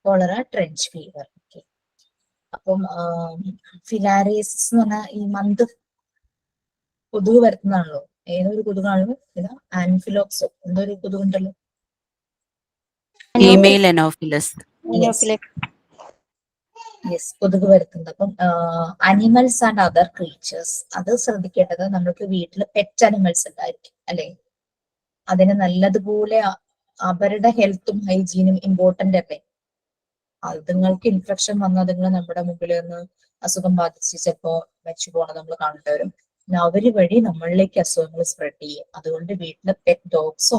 Cholera, trench fever. Okay. അപ്പം ഫിലാരിയസിസ് എന്ന് പറഞ്ഞാൽ ഈ month കൊതുക് വരുത്തുന്നതാണല്ലോ. ഏതൊരു കൊതുകാണല്ലോ? ഇതാ ആൻഫിലോക്സോ എന്തോ ഒരു കൊതുകുണ്ടല്ലോ. Female Anopheles. യെസ്, കൊതുക് വരുത്തുന്നത്. അപ്പം അനിമൽസ് ആൻഡ് അതർ ക്രീച്ചേഴ്സ്, അത് ശ്രദ്ധിക്കേണ്ടത് നമ്മൾക്ക് വീട്ടിൽ പെറ്റ് അനിമൽസ് ഉണ്ടായിരിക്കും അല്ലെ. അതിന് നല്ലതുപോലെ അവരുടെ ഹെൽത്തും ഹൈജീനും ഇമ്പോർട്ടന്റ് അല്ലേ. അതുങ്ങൾക്ക് ഇൻഫെക്ഷൻ വന്ന അതുങ്ങൾ നമ്മുടെ മുമ്പിൽ നിന്ന് അസുഖം ബാധിച്ച് ചിലപ്പോ വെച്ചു പോകണം നമ്മൾ കാണേണ്ടി വരും. പിന്നെ അവര് വഴി നമ്മളിലേക്ക് അസുഖങ്ങൾ സ്പ്രെഡ് ചെയ്യും. അതുകൊണ്ട് വീട്ടിലെ പെറ്റ് ഡോഗ്സോ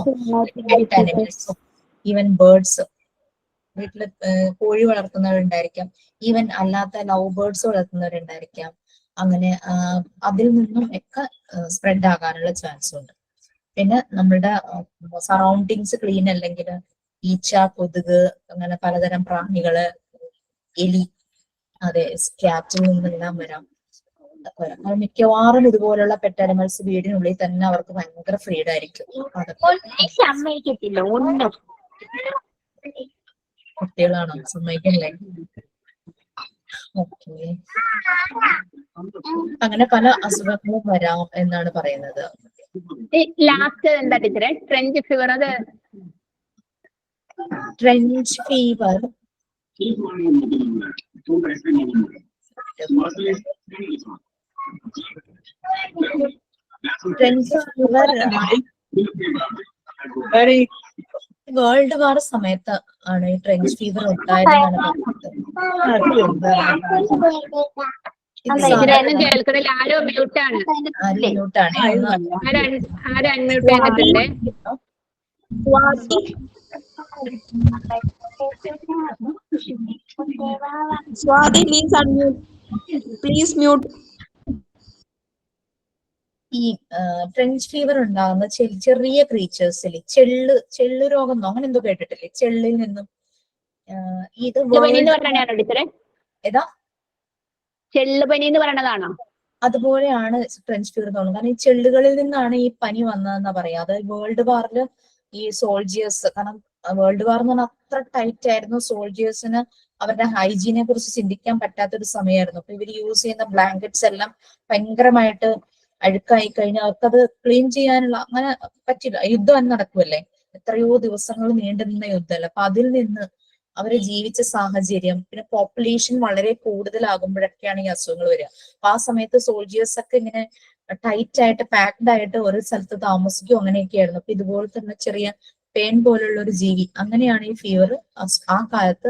പെറ്റ് അനിമൽസോ ഈവൻ ബേർഡ്സ്, വീട്ടില് കോഴി വളർത്തുന്നവരുണ്ടായിരിക്കാം, ഈവൻ അല്ലാത്ത ലവ് ബേർഡ്സ് വളർത്തുന്നവരുണ്ടായിരിക്കാം. അങ്ങനെ അതിൽ നിന്നും ഒക്കെ സ്പ്രെഡ് ആകാനുള്ള ചാൻസ് ഉണ്ട്. പിന്നെ നമ്മളുടെ സറൗണ്ടിങ്സ് ക്ലീൻ അല്ലെങ്കിൽ ഈച്ച, കൊതുക്, അങ്ങനെ പലതരം പ്രാണികള്, എലി, അതെ സ്കാറ്റിൽ നിന്നെല്ലാം വരാം. അത് മിക്കവാറും ഇതുപോലുള്ള പെറ്റ് അനിമൽസ് വീടിനുള്ളിൽ തന്നെ അവർക്ക് ഭയങ്കര ഫ്രീഡം ആയിരിക്കും. കുട്ടികളാണോ സമ്മതിക്കണില്ലേ? ഓക്കെ. അങ്ങനെ പല അസുഖങ്ങളും വരാം എന്നാണ് പറയുന്നത്. ലാസ്റ്റ് എന്താ ടീച്ചറെ? Trench fever. അത് ട്രെഞ്ച് ഫീവർ വേൾഡ് വാർ സമയത്ത് ആണ് ഈ ട്രെഞ്ച് ഫീവർ ഉണ്ടായതെന്നാണ് Swati, please mute. ഈ ട്രെഞ്ച് ഫീവർ ഉണ്ടാകുന്ന ചെറിയ ക്രീച്ചേഴ്സിൽ ചെള്ളു രോഗം അങ്ങനെ എന്തോ കേട്ടിട്ടില്ലേ? ചെള്ളിൽ നിന്നും ഇത് ഏതാ ചെള്ളുപനി എന്ന് പറയണതാണോ? അതുപോലെയാണ് ട്രെഞ്ച് ഫീവർ തോന്നുന്നത്. കാരണം ഈ ചെള്ളുകളിൽ നിന്നാണ് ഈ പനി വന്നതെന്നാ പറയാ. അത് വേൾഡ് വാറില് ഈ സോൾജിയേഴ്സ്, കാരണം വേൾഡ് വാർ എന്ന് പറഞ്ഞാൽ അത്ര ടൈറ്റ് ആയിരുന്നു. സോൾജിയേഴ്സിന് അവരുടെ ഹൈജീനെ കുറിച്ച് ചിന്തിക്കാൻ പറ്റാത്തൊരു സമയമായിരുന്നു. അപ്പൊ ഇവർ യൂസ് ചെയ്യുന്ന ബ്ലാങ്കറ്റ്സ് എല്ലാം ഭയങ്കരമായിട്ട് അഴുക്കായി കഴിഞ്ഞാൽ അവർക്കത് ക്ലീൻ ചെയ്യാനുള്ള അങ്ങനെ പറ്റില്ല. യുദ്ധം നടക്കുമല്ലേ, എത്രയോ ദിവസങ്ങൾ നീണ്ടു നിന്ന യുദ്ധമല്ല. അപ്പൊ അതിൽ നിന്ന് അവര് ജീവിച്ച സാഹചര്യം, പിന്നെ പോപ്പുലേഷൻ വളരെ കൂടുതലാകുമ്പോഴൊക്കെയാണ് ഈ അസുഖങ്ങൾ വരിക. അപ്പൊ ആ സമയത്ത് സോൾജിയേഴ്സ് ഒക്കെ ഇങ്ങനെ ടൈറ്റ് ആയിട്ട് പാക്ഡ് ആയിട്ട് ഒരു സ്ഥലത്ത് താമസിക്കും, അങ്ങനെയൊക്കെയായിരുന്നു. അപ്പൊ ഇതുപോലെ തന്നെ ചെറിയ പേൻ പോലുള്ള ഒരു ജീവി, അങ്ങനെയാണ് ഈ ഫീവർ ആ കാലത്ത്.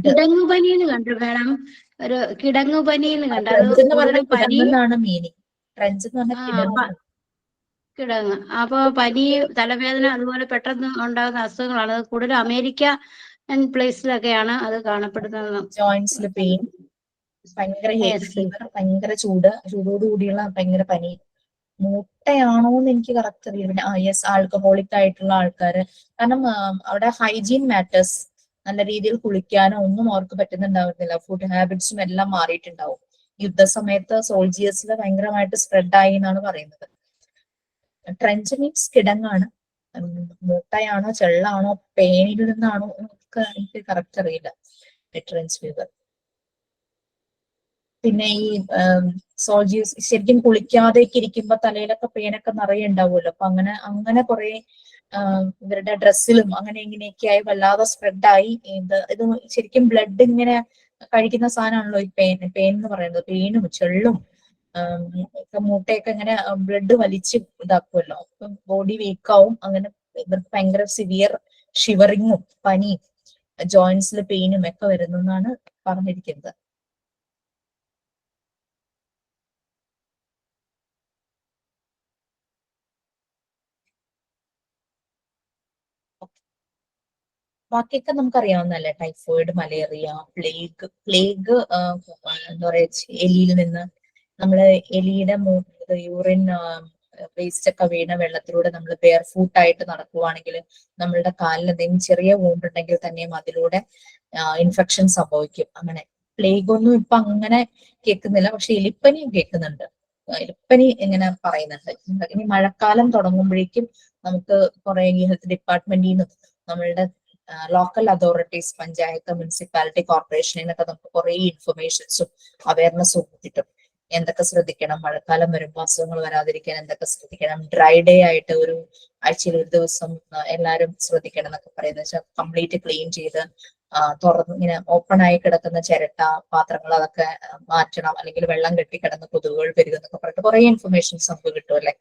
കിടങ്ങുപനി എന്ന് കണ്ടു വേണം, ഒരു കിടങ്ങുപനി എന്ന് കണ്ടു. കിടങ്ങെന്നാണ് മീനിങ്. ട്രെഞ്ച് എന്ന് പറഞ്ഞാൽ കിടങ്ങ്. അപ്പൊ പനി, തലവേദന, അതുപോലെ പെട്ടെന്ന് ഉണ്ടാകുന്ന അസുഖങ്ങളാണ്. അത് കൂടുതലും അമേരിക്ക പ്ലേസിലൊക്കെയാണ് അത് കാണപ്പെടുന്നത്. ജോയിന്റ്സിൽ പെയിൻ, ഭയങ്കര ഹെവി ഫീവർ, ഭയങ്കര ചൂടോടുകൂടിയുള്ള ഭയങ്കര പനി. മുട്ടയാണോ എന്ന് എനിക്ക് കറക്റ്റ് അറിയില്ല. യെസ്, ആൽക്കഹോളിക് ആയിട്ടുള്ള ആൾക്കാര്, കാരണം അവിടെ ഹൈജീൻ മാറ്റേഴ്സ്, നല്ല രീതിയിൽ കുളിക്കാനോ ഒന്നും അവർക്ക് പറ്റുന്നുണ്ടാവുന്നില്ല. ഫുഡ് ഹാബിറ്റ്സും എല്ലാം മാറിയിട്ടുണ്ടാവും. യുദ്ധസമയത്ത് സോൾജിയേഴ്സിൽ ഭയങ്കരമായിട്ട് സ്പ്രെഡ് ആയി എന്നാണ് പറയുന്നത്. Trench means കിടങ്ങാണ്. മുട്ടയാണോ ചെള്ളാണോ പേനിൽ നിന്നാണോ എന്നൊക്കെ എനിക്ക് കറക്റ്റ് അറിയില്ല. Trench fever. പിന്നെ ഈ സോൾജിയേഴ്സ് ശരിക്കും കുളിക്കാതെയൊക്കെ ഇരിക്കുമ്പോ തലയിലൊക്കെ പേനൊക്കെ നിറയെ ഉണ്ടാവുമല്ലോ. അപ്പൊ അങ്ങനെ കുറെ ഇവരുടെ ഡ്രസ്സിലും അങ്ങനെ ഇങ്ങനെയൊക്കെ ആയി വല്ലാതെ സ്പ്രെഡായി. ഇത് ശരിക്കും ബ്ലഡ് ഇങ്ങനെ കഴിക്കുന്ന സാധനമാണല്ലോ ഈ പെയിൻ എന്ന് പറയുന്നത്. പെയിനും ചെള്ളും മുട്ടയൊക്കെ ഇങ്ങനെ ബ്ലഡ് വലിച്ച് ഇതാക്കുമല്ലോ. അപ്പൊ ബോഡി വീക്കാവും. അങ്ങനെ ഇവർക്ക് ഭയങ്കര സിവിയർ ഷിവറിങ്ങും പനിയും ജോയിന്റ്സിൽ പെയിനും ഒക്കെ വരുന്നെന്നാണ് പറഞ്ഞിരിക്കുന്നത്. ബാക്കിയൊക്കെ നമുക്കറിയാവുന്നല്ലേ, ടൈഫോയിഡ്, മലേറിയ, പ്ലേഗ് എന്താ പറയാ, എലിയിൽ നിന്ന് നമ്മള് എലിയുടെ യൂറിൻ വേസ്റ്റ് ഒക്കെ വീണ വെള്ളത്തിലൂടെ നമ്മൾ ബെയർ ഫൂട്ട് ആയിട്ട് നടക്കുവാണെങ്കിൽ നമ്മളുടെ കാലിൽ എന്തെങ്കിലും ചെറിയ വൂണ്ട് ഉണ്ടെങ്കിൽ തന്നെയും അതിലൂടെ ഇൻഫെക്ഷൻ സംഭവിക്കും. അങ്ങനെ പ്ലേഗ് ഒന്നും ഇപ്പൊ അങ്ങനെ കേൾക്കുന്നില്ല, പക്ഷെ എലിപ്പനിയും കേൾക്കുന്നുണ്ട്. എലിപ്പനി ഇങ്ങനെ പറയുന്നുണ്ട്. ഇനി മഴക്കാലം തുടങ്ങുമ്പോഴേക്കും നമുക്ക് കുറെ ഈ ഹെൽത്ത് ഡിപ്പാർട്ട്മെന്റിൽ നിന്നും നമ്മളുടെ ലോക്കൽ അതോറിറ്റീസ്, പഞ്ചായത്ത്, മുനിസിപ്പാലിറ്റി, കോർപ്പറേഷനിൽ നിന്നൊക്കെ നമുക്ക് കുറെ ഇൻഫർമേഷൻസും അവയർനെസ്സും കിട്ടും. എന്തൊക്കെ ശ്രദ്ധിക്കണം, മഴക്കാലം വരുമ്പോൾ അസുഖങ്ങൾ വരാതിരിക്കാൻ എന്തൊക്കെ ശ്രദ്ധിക്കണം, ഡ്രൈ ഡേ ആയിട്ട് ഒരു ആഴ്ചയിൽ ഒരു ദിവസം എല്ലാവരും ശ്രദ്ധിക്കണം എന്നൊക്കെ പറയുന്നത് വെച്ചാൽ കംപ്ലീറ്റ് ക്ലീൻ ചെയ്ത് തുറന്ന് ഇങ്ങനെ ഓപ്പൺ ആയി കിടക്കുന്ന ചിരട്ട പാത്രങ്ങൾ അതൊക്കെ മാറ്റണം, അല്ലെങ്കിൽ വെള്ളം കെട്ടി കിടന്ന് കൊതുകുകൾ പെരുകുന്നൊക്കെ പറഞ്ഞിട്ട് കുറെ ഇൻഫർമേഷൻസ് നമുക്ക് കിട്ടും അല്ലെ.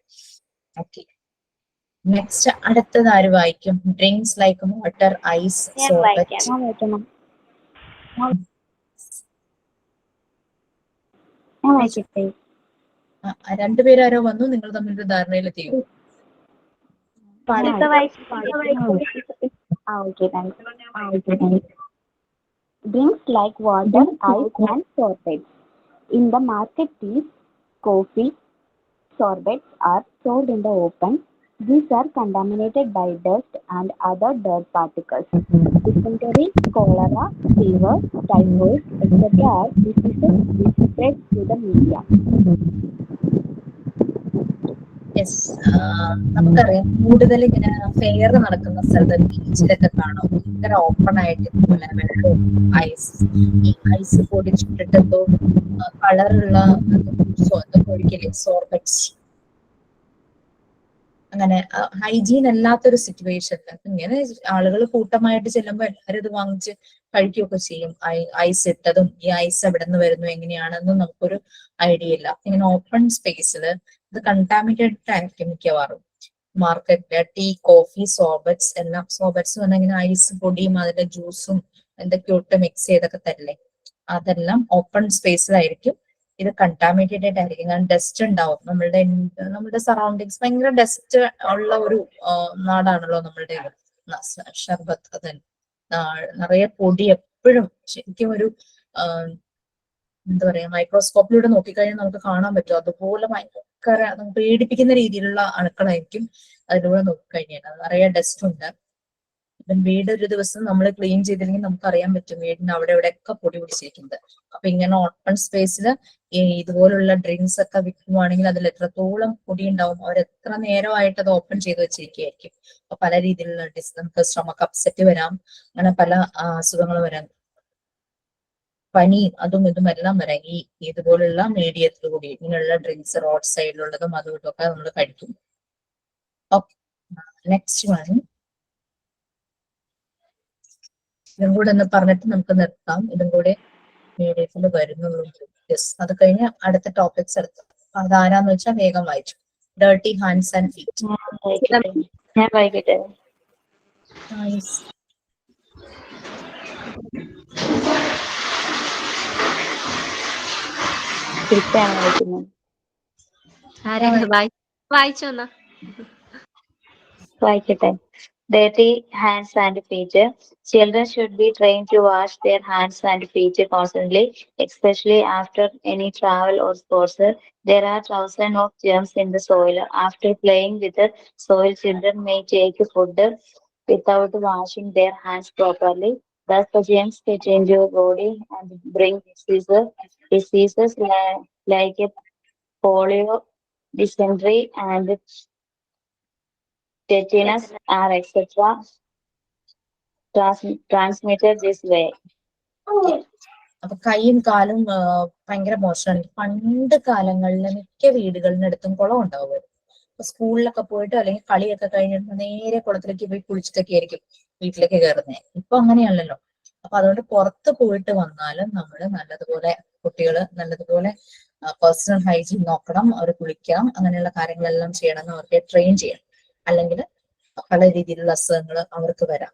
ഓക്കെ, നെക്സ്റ്റ് അടുത്തത് ആര് വായിക്കും? Drinks like water, ice, sorbet. രണ്ടുപേരാരോ വന്നു, നിങ്ങൾ തമ്മിലൊരു ധാരണയിലെത്തിയോ? Drinks like water, ice, and sorbets. In the market, tea, coffee, sorbets are sold in the open. These are contaminated by dust and other dirt particles. Dysentery, cholera, fever, typhoid, etc. are diseases which spread through the media. Yes, നമുക്കറിയാം കൂടുതൽ ഇങ്ങനെ fair നടക്കുന്ന സ്ഥലത്ത് ബീച്ചിലൊക്കെ കാണും ഭയങ്കര open ആയിട്ട് ഇതുപോലെ വെള്ളവും ഈ ഐസ് പൊടിച്ചിട്ടിട്ട് എന്തോ കളറുള്ള ഒഴിക്കല് സോർബറ്റ്സ്. അങ്ങനെ ഹൈജീൻ അല്ലാത്തൊരു സിറ്റുവേഷനിൽ ഇങ്ങനെ ആളുകൾ കൂട്ടമായിട്ട് ചെല്ലുമ്പോൾ എല്ലാവരും ഇത് വാങ്ങിച്ച് കഴിക്കുകയൊക്കെ ചെയ്യും. ഐസ് ഇട്ടതും ഈ ഐസ് എവിടെ നിന്ന് വരുന്നു എങ്ങനെയാണെന്നും നമുക്കൊരു ഐഡിയ ഇല്ല. ഇങ്ങനെ ഓപ്പൺ സ്പേസിൽ ഇത് കണ്ടാമിനേറ്റഡ് ആയിരിക്കും മിക്കവാറും. മാർക്കറ്റില് ടീ, കോഫി, സോർബറ്റ്സ് എല്ലാം. സോർബറ്റ്സ് പറഞ്ഞാൽ ഇങ്ങനെ ഐസ് പൊടിയും അതിന്റെ ജ്യൂസും എന്തൊക്കെയോ ഇട്ട് മിക്സ് ചെയ്തൊക്കെ തരില്ലേ, അതെല്ലാം ഓപ്പൺ സ്പേസിലായിരിക്കും. ഇത് കണ്ടാമിനേറ്റഡ് ആയിരിക്കും, കാരണം ഡസ്റ്റ് ഉണ്ടാവും. നമ്മളുടെ സറൗണ്ടിങ്സ് ഭയങ്കര ഡസ്റ്റ് ഉള്ള ഒരു നാടാണല്ലോ നമ്മളുടെ ഷർബത്ത്. അത് നിറയെ പൊടി എപ്പോഴും. ശരിക്കും ഒരു എന്താ പറയാ, മൈക്രോസ്കോപ്പിലൂടെ നോക്കിക്കഴിഞ്ഞാൽ നമുക്ക് കാണാൻ പറ്റും. അതുപോലെ ഭയങ്കര നമുക്ക് പേടിപ്പിക്കുന്ന രീതിയിലുള്ള അണുക്കളായിരിക്കും അതിലൂടെ നോക്കിക്കഴിഞ്ഞാൽ. നിറയെ ഡസ്റ്റ് ഉണ്ട്. ഇപ്പം വീട് ഒരു ദിവസം നമ്മൾ ക്ലീൻ ചെയ്തില്ലെങ്കിൽ നമുക്ക് അറിയാൻ പറ്റും വീടിന് അവിടെ ഇവിടെയൊക്കെ പൊടി പിടിച്ചിരിക്കുന്നത്. അപ്പൊ ഇങ്ങനെ ഓപ്പൺ സ്പേസിൽ ഇതുപോലുള്ള ഡ്രിങ്ക്സ് ഒക്കെ വിൽക്കുവാണെങ്കിൽ അതിൽ എത്രത്തോളം പൊടി ഉണ്ടാവും. അവർ എത്ര നേരമായിട്ട് അത് ഓപ്പൺ ചെയ്ത് വെച്ചിരിക്കുകയായിരിക്കും. അപ്പൊ പല രീതിയിലുള്ള നമുക്ക് സ്റ്റൊമക്ക് അപ്സെറ്റ് വരാം, അങ്ങനെ പല അസുഖങ്ങൾ വരാം, പനി അതും ഇതും എല്ലാം വരാം ഈ ഇതുപോലുള്ള മീഡിയത്തിൽ കൂടി. ഇങ്ങനെയുള്ള ഡ്രിങ്ക്സ് റോഡ് സൈഡിലുള്ളതും അതും ഇതൊക്കെ നമ്മൾ കഴിക്കും. നെക്സ്റ്റ് വൺ, ഇതും കൂടെ ഒന്ന് പറഞ്ഞിട്ട് നമുക്ക് നിർത്താം. ഇതും കൂടെ മീഡിയത്തിൽ വരുന്നുള്ളൂ. യെസ്, അത് കഴിഞ്ഞ് അടുത്ത ടോപ്പിക്സ് എടുത്തു. അതാരാന്ന് വെച്ചാൽ വേഗം വായിച്ചു. Dirty hands and feet. ഞാൻ വായിക്കട്ടെ. വായിക്കട്ടെ. Dirty hands and feet. Children should be trained to wash their hands and feet constantly, especially after any travel or sports. There are thousands of germs in the soil. After playing with the soil, children may take food without washing their hands properly. Thus, the germs get into your body and bring diseases like polio, dysentery, and tetanus are etc. transmitted this way. അപ്പൊ കൈയും കാലും ഭയങ്കര മോശമാണ്. പണ്ട് കാലങ്ങളിൽ മിക്ക വീടുകളിനടുത്തും കുളം ഉണ്ടാവുമായിരുന്നു. അപ്പൊ സ്കൂളിലൊക്കെ പോയിട്ട് അല്ലെങ്കിൽ കളിയൊക്കെ കഴിഞ്ഞിട്ട് നേരെ കുളത്തിലേക്ക് പോയി കുളിച്ചിട്ടൊക്കെ ആയിരിക്കും വീട്ടിലേക്ക് കയറുന്നത്. ഇപ്പൊ അങ്ങനെയല്ലല്ലോ. അപ്പൊ അതുകൊണ്ട് പുറത്ത് പോയിട്ട് വന്നാലും നമ്മൾ നല്ലതുപോലെ കുട്ടികൾ നല്ലതുപോലെ പേഴ്സണൽ ഹൈജീൻ നോക്കണം. അവർ കുളിക്കണം, അങ്ങനെയുള്ള കാര്യങ്ങളെല്ലാം ചെയ്യണം, അവർക്ക് ട്രെയിൻ ചെയ്യണം. അല്ലെങ്കിൽ പല രീതിയിലുള്ള അസുഖങ്ങൾ അവർക്ക് വരാം.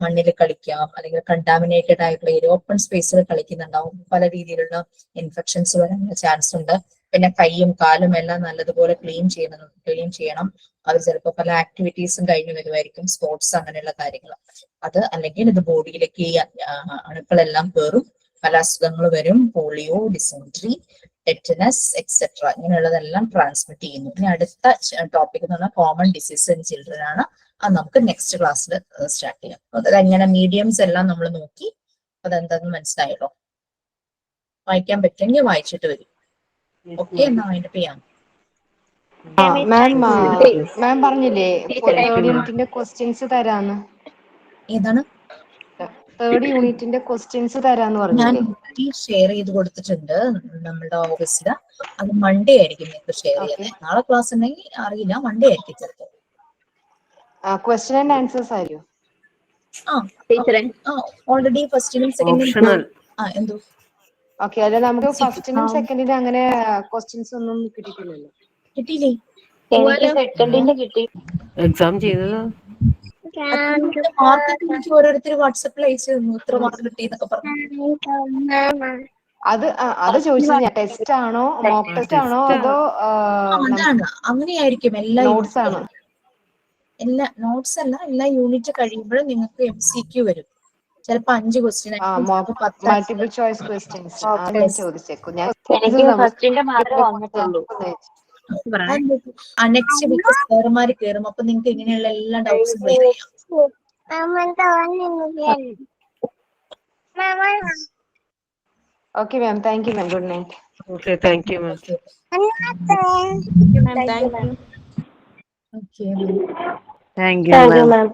മണ്ണിൽ കളിക്കാം, അല്ലെങ്കിൽ കണ്ടാമിനേറ്റഡ് ആയിട്ടുള്ള ഏരിയ ഓപ്പൺ സ്പേസിൽ കളിക്കുന്നുണ്ടാവും. പല രീതിയിലുള്ള ഇൻഫെക്ഷൻസ് വരാനുള്ള ചാൻസ് ഉണ്ട്. പിന്നെ കൈയും കാലും എല്ലാം നല്ലതുപോലെ ക്ലീൻ ചെയ്യണം. അവർ ചിലപ്പോൾ പല ആക്ടിവിറ്റീസും കഴിഞ്ഞു വരുമായിരിക്കും, സ്പോർട്സ് അങ്ങനെയുള്ള കാര്യങ്ങൾ. അത് അല്ലെങ്കിൽ ഇത് ബോഡിയിലേക്ക് ഈ അണുക്കളെല്ലാം കയറും, പല അസുഖങ്ങൾ വരും. പോളിയോ, ഡിസെൻട്രി, ടെറ്റനസ് എക്സെട്ര ഇങ്ങനെയുള്ളതെല്ലാം ട്രാൻസ്മിറ്റ് ചെയ്യുന്നു. ഇനി അടുത്ത ടോപ്പിക് എന്ന് പറഞ്ഞാൽ കോമൺ ഡിസീസ് ഇൻ ചിൽഡ്രൻ ആണ്. അത് നമുക്ക് നെക്സ്റ്റ് ക്ലാസ്സിൽ സ്റ്റാർട്ട് ചെയ്യാം. അതെങ്ങനെ മീഡിയംസ് എല്ലാം നമ്മൾ നോക്കി. അതെന്താന്ന് മനസ്സിലായല്ലോ. വായിക്കാൻ പറ്റുമെങ്കിൽ വായിച്ചിട്ട് വരും. ഓക്കെ, എന്നാ അതിന്റെ ചെയ്യാം. മാം പറഞ്ഞില്ലേ തേർഡ് യൂണിറ്റിന്റെ ക്വസ്റ്റ്യൻസ് തരാന്ന്. ഏതാണ്? തേർഡ് യൂണിറ്റിന്റെ ക്വസ്റ്റ്യൻസ് തരാന്ന് പറഞ്ഞില്ലേ? ഞാൻ ഷെയർ ചെയ്ത് കൊടുത്തിട്ടുണ്ട് നമ്മുടെ ഓഫീസിൽ. അത് മൺഡേ ആയിരിക്കും നിങ്ങൾക്ക് ഷെയർ ചെയ്യുന്നത്. നാളെ ക്ലാസ് ഉണ്ടെങ്കിൽ അറിയില്ല, മൺഡേ ആയിരിക്കും ചിലപ്പോൾ. ക്വസ്റ്റ്യൻ ആൻഡ് ആൻസേഴ്സ് ആയിരിക്കും. ഓൾറെഡി ഫസ്റ്റിനും സെക്കൻഡിനും എന്തോ. ഓക്കെ, അല്ല നമുക്ക് ഫസ്റ്റിനും സെക്കൻഡിനും അങ്ങനെ ക്വസ്റ്റ്യൻസ് ഒന്നും കിട്ടിയിട്ടില്ലല്ലോ. കിട്ടിയില്ലേ? എനിക്ക് സെക്കൻഡിന്റെ കിട്ടി. എക്സാം ചെയ്തത് മാർക്ക് എനിക്ക് ഓരോരുത്തർ വാട്സപ്പിൽ അയച്ചു തന്നു, ഇത്ര മാർക്ക് കിട്ടി എന്നൊക്കെ പറഞ്ഞു. അത് ചോദിച്ചത് ഞാൻ. ടെസ്റ്റ് ആണോ മോക്ക് ടെസ്റ്റ് ആണോ അതോ അതാണ് അങ്ങനെയായിരിക്കും. എല്ലാ നോട്ട്സ് ആണോ? എല്ലാ നോട്ട്സ് അല്ല, എല്ലാ യൂണിറ്റ് കഴിയുമ്പോഴും നിങ്ങൾക്ക് MCQ വരും. ചിലപ്പോ 5 ക്വസ്റ്റ്യൻ മൾട്ടിപ്പിൾ ചോയ്സ് ക്വസ്റ്റ്യൻസ് ചോദിച്ചേക്കും. ഞാൻ എനിക്ക് ഫസ്റ്റിന്റെ മാത്രമേ വന്നിട്ടുള്ളൂ. നെക്സ്റ്റ് വീക്ക് സാറുമാര് കയറും. അപ്പൊ നിങ്ങൾക്ക് ഇങ്ങനെയുള്ള എല്ലാ ഡൗട്ട്സും ക്ലിയർ ചെയ്യാം. Okay ma'am, thank you ma'am. Good night. Okay, thank you ma'am. Okay, thank you ma'am.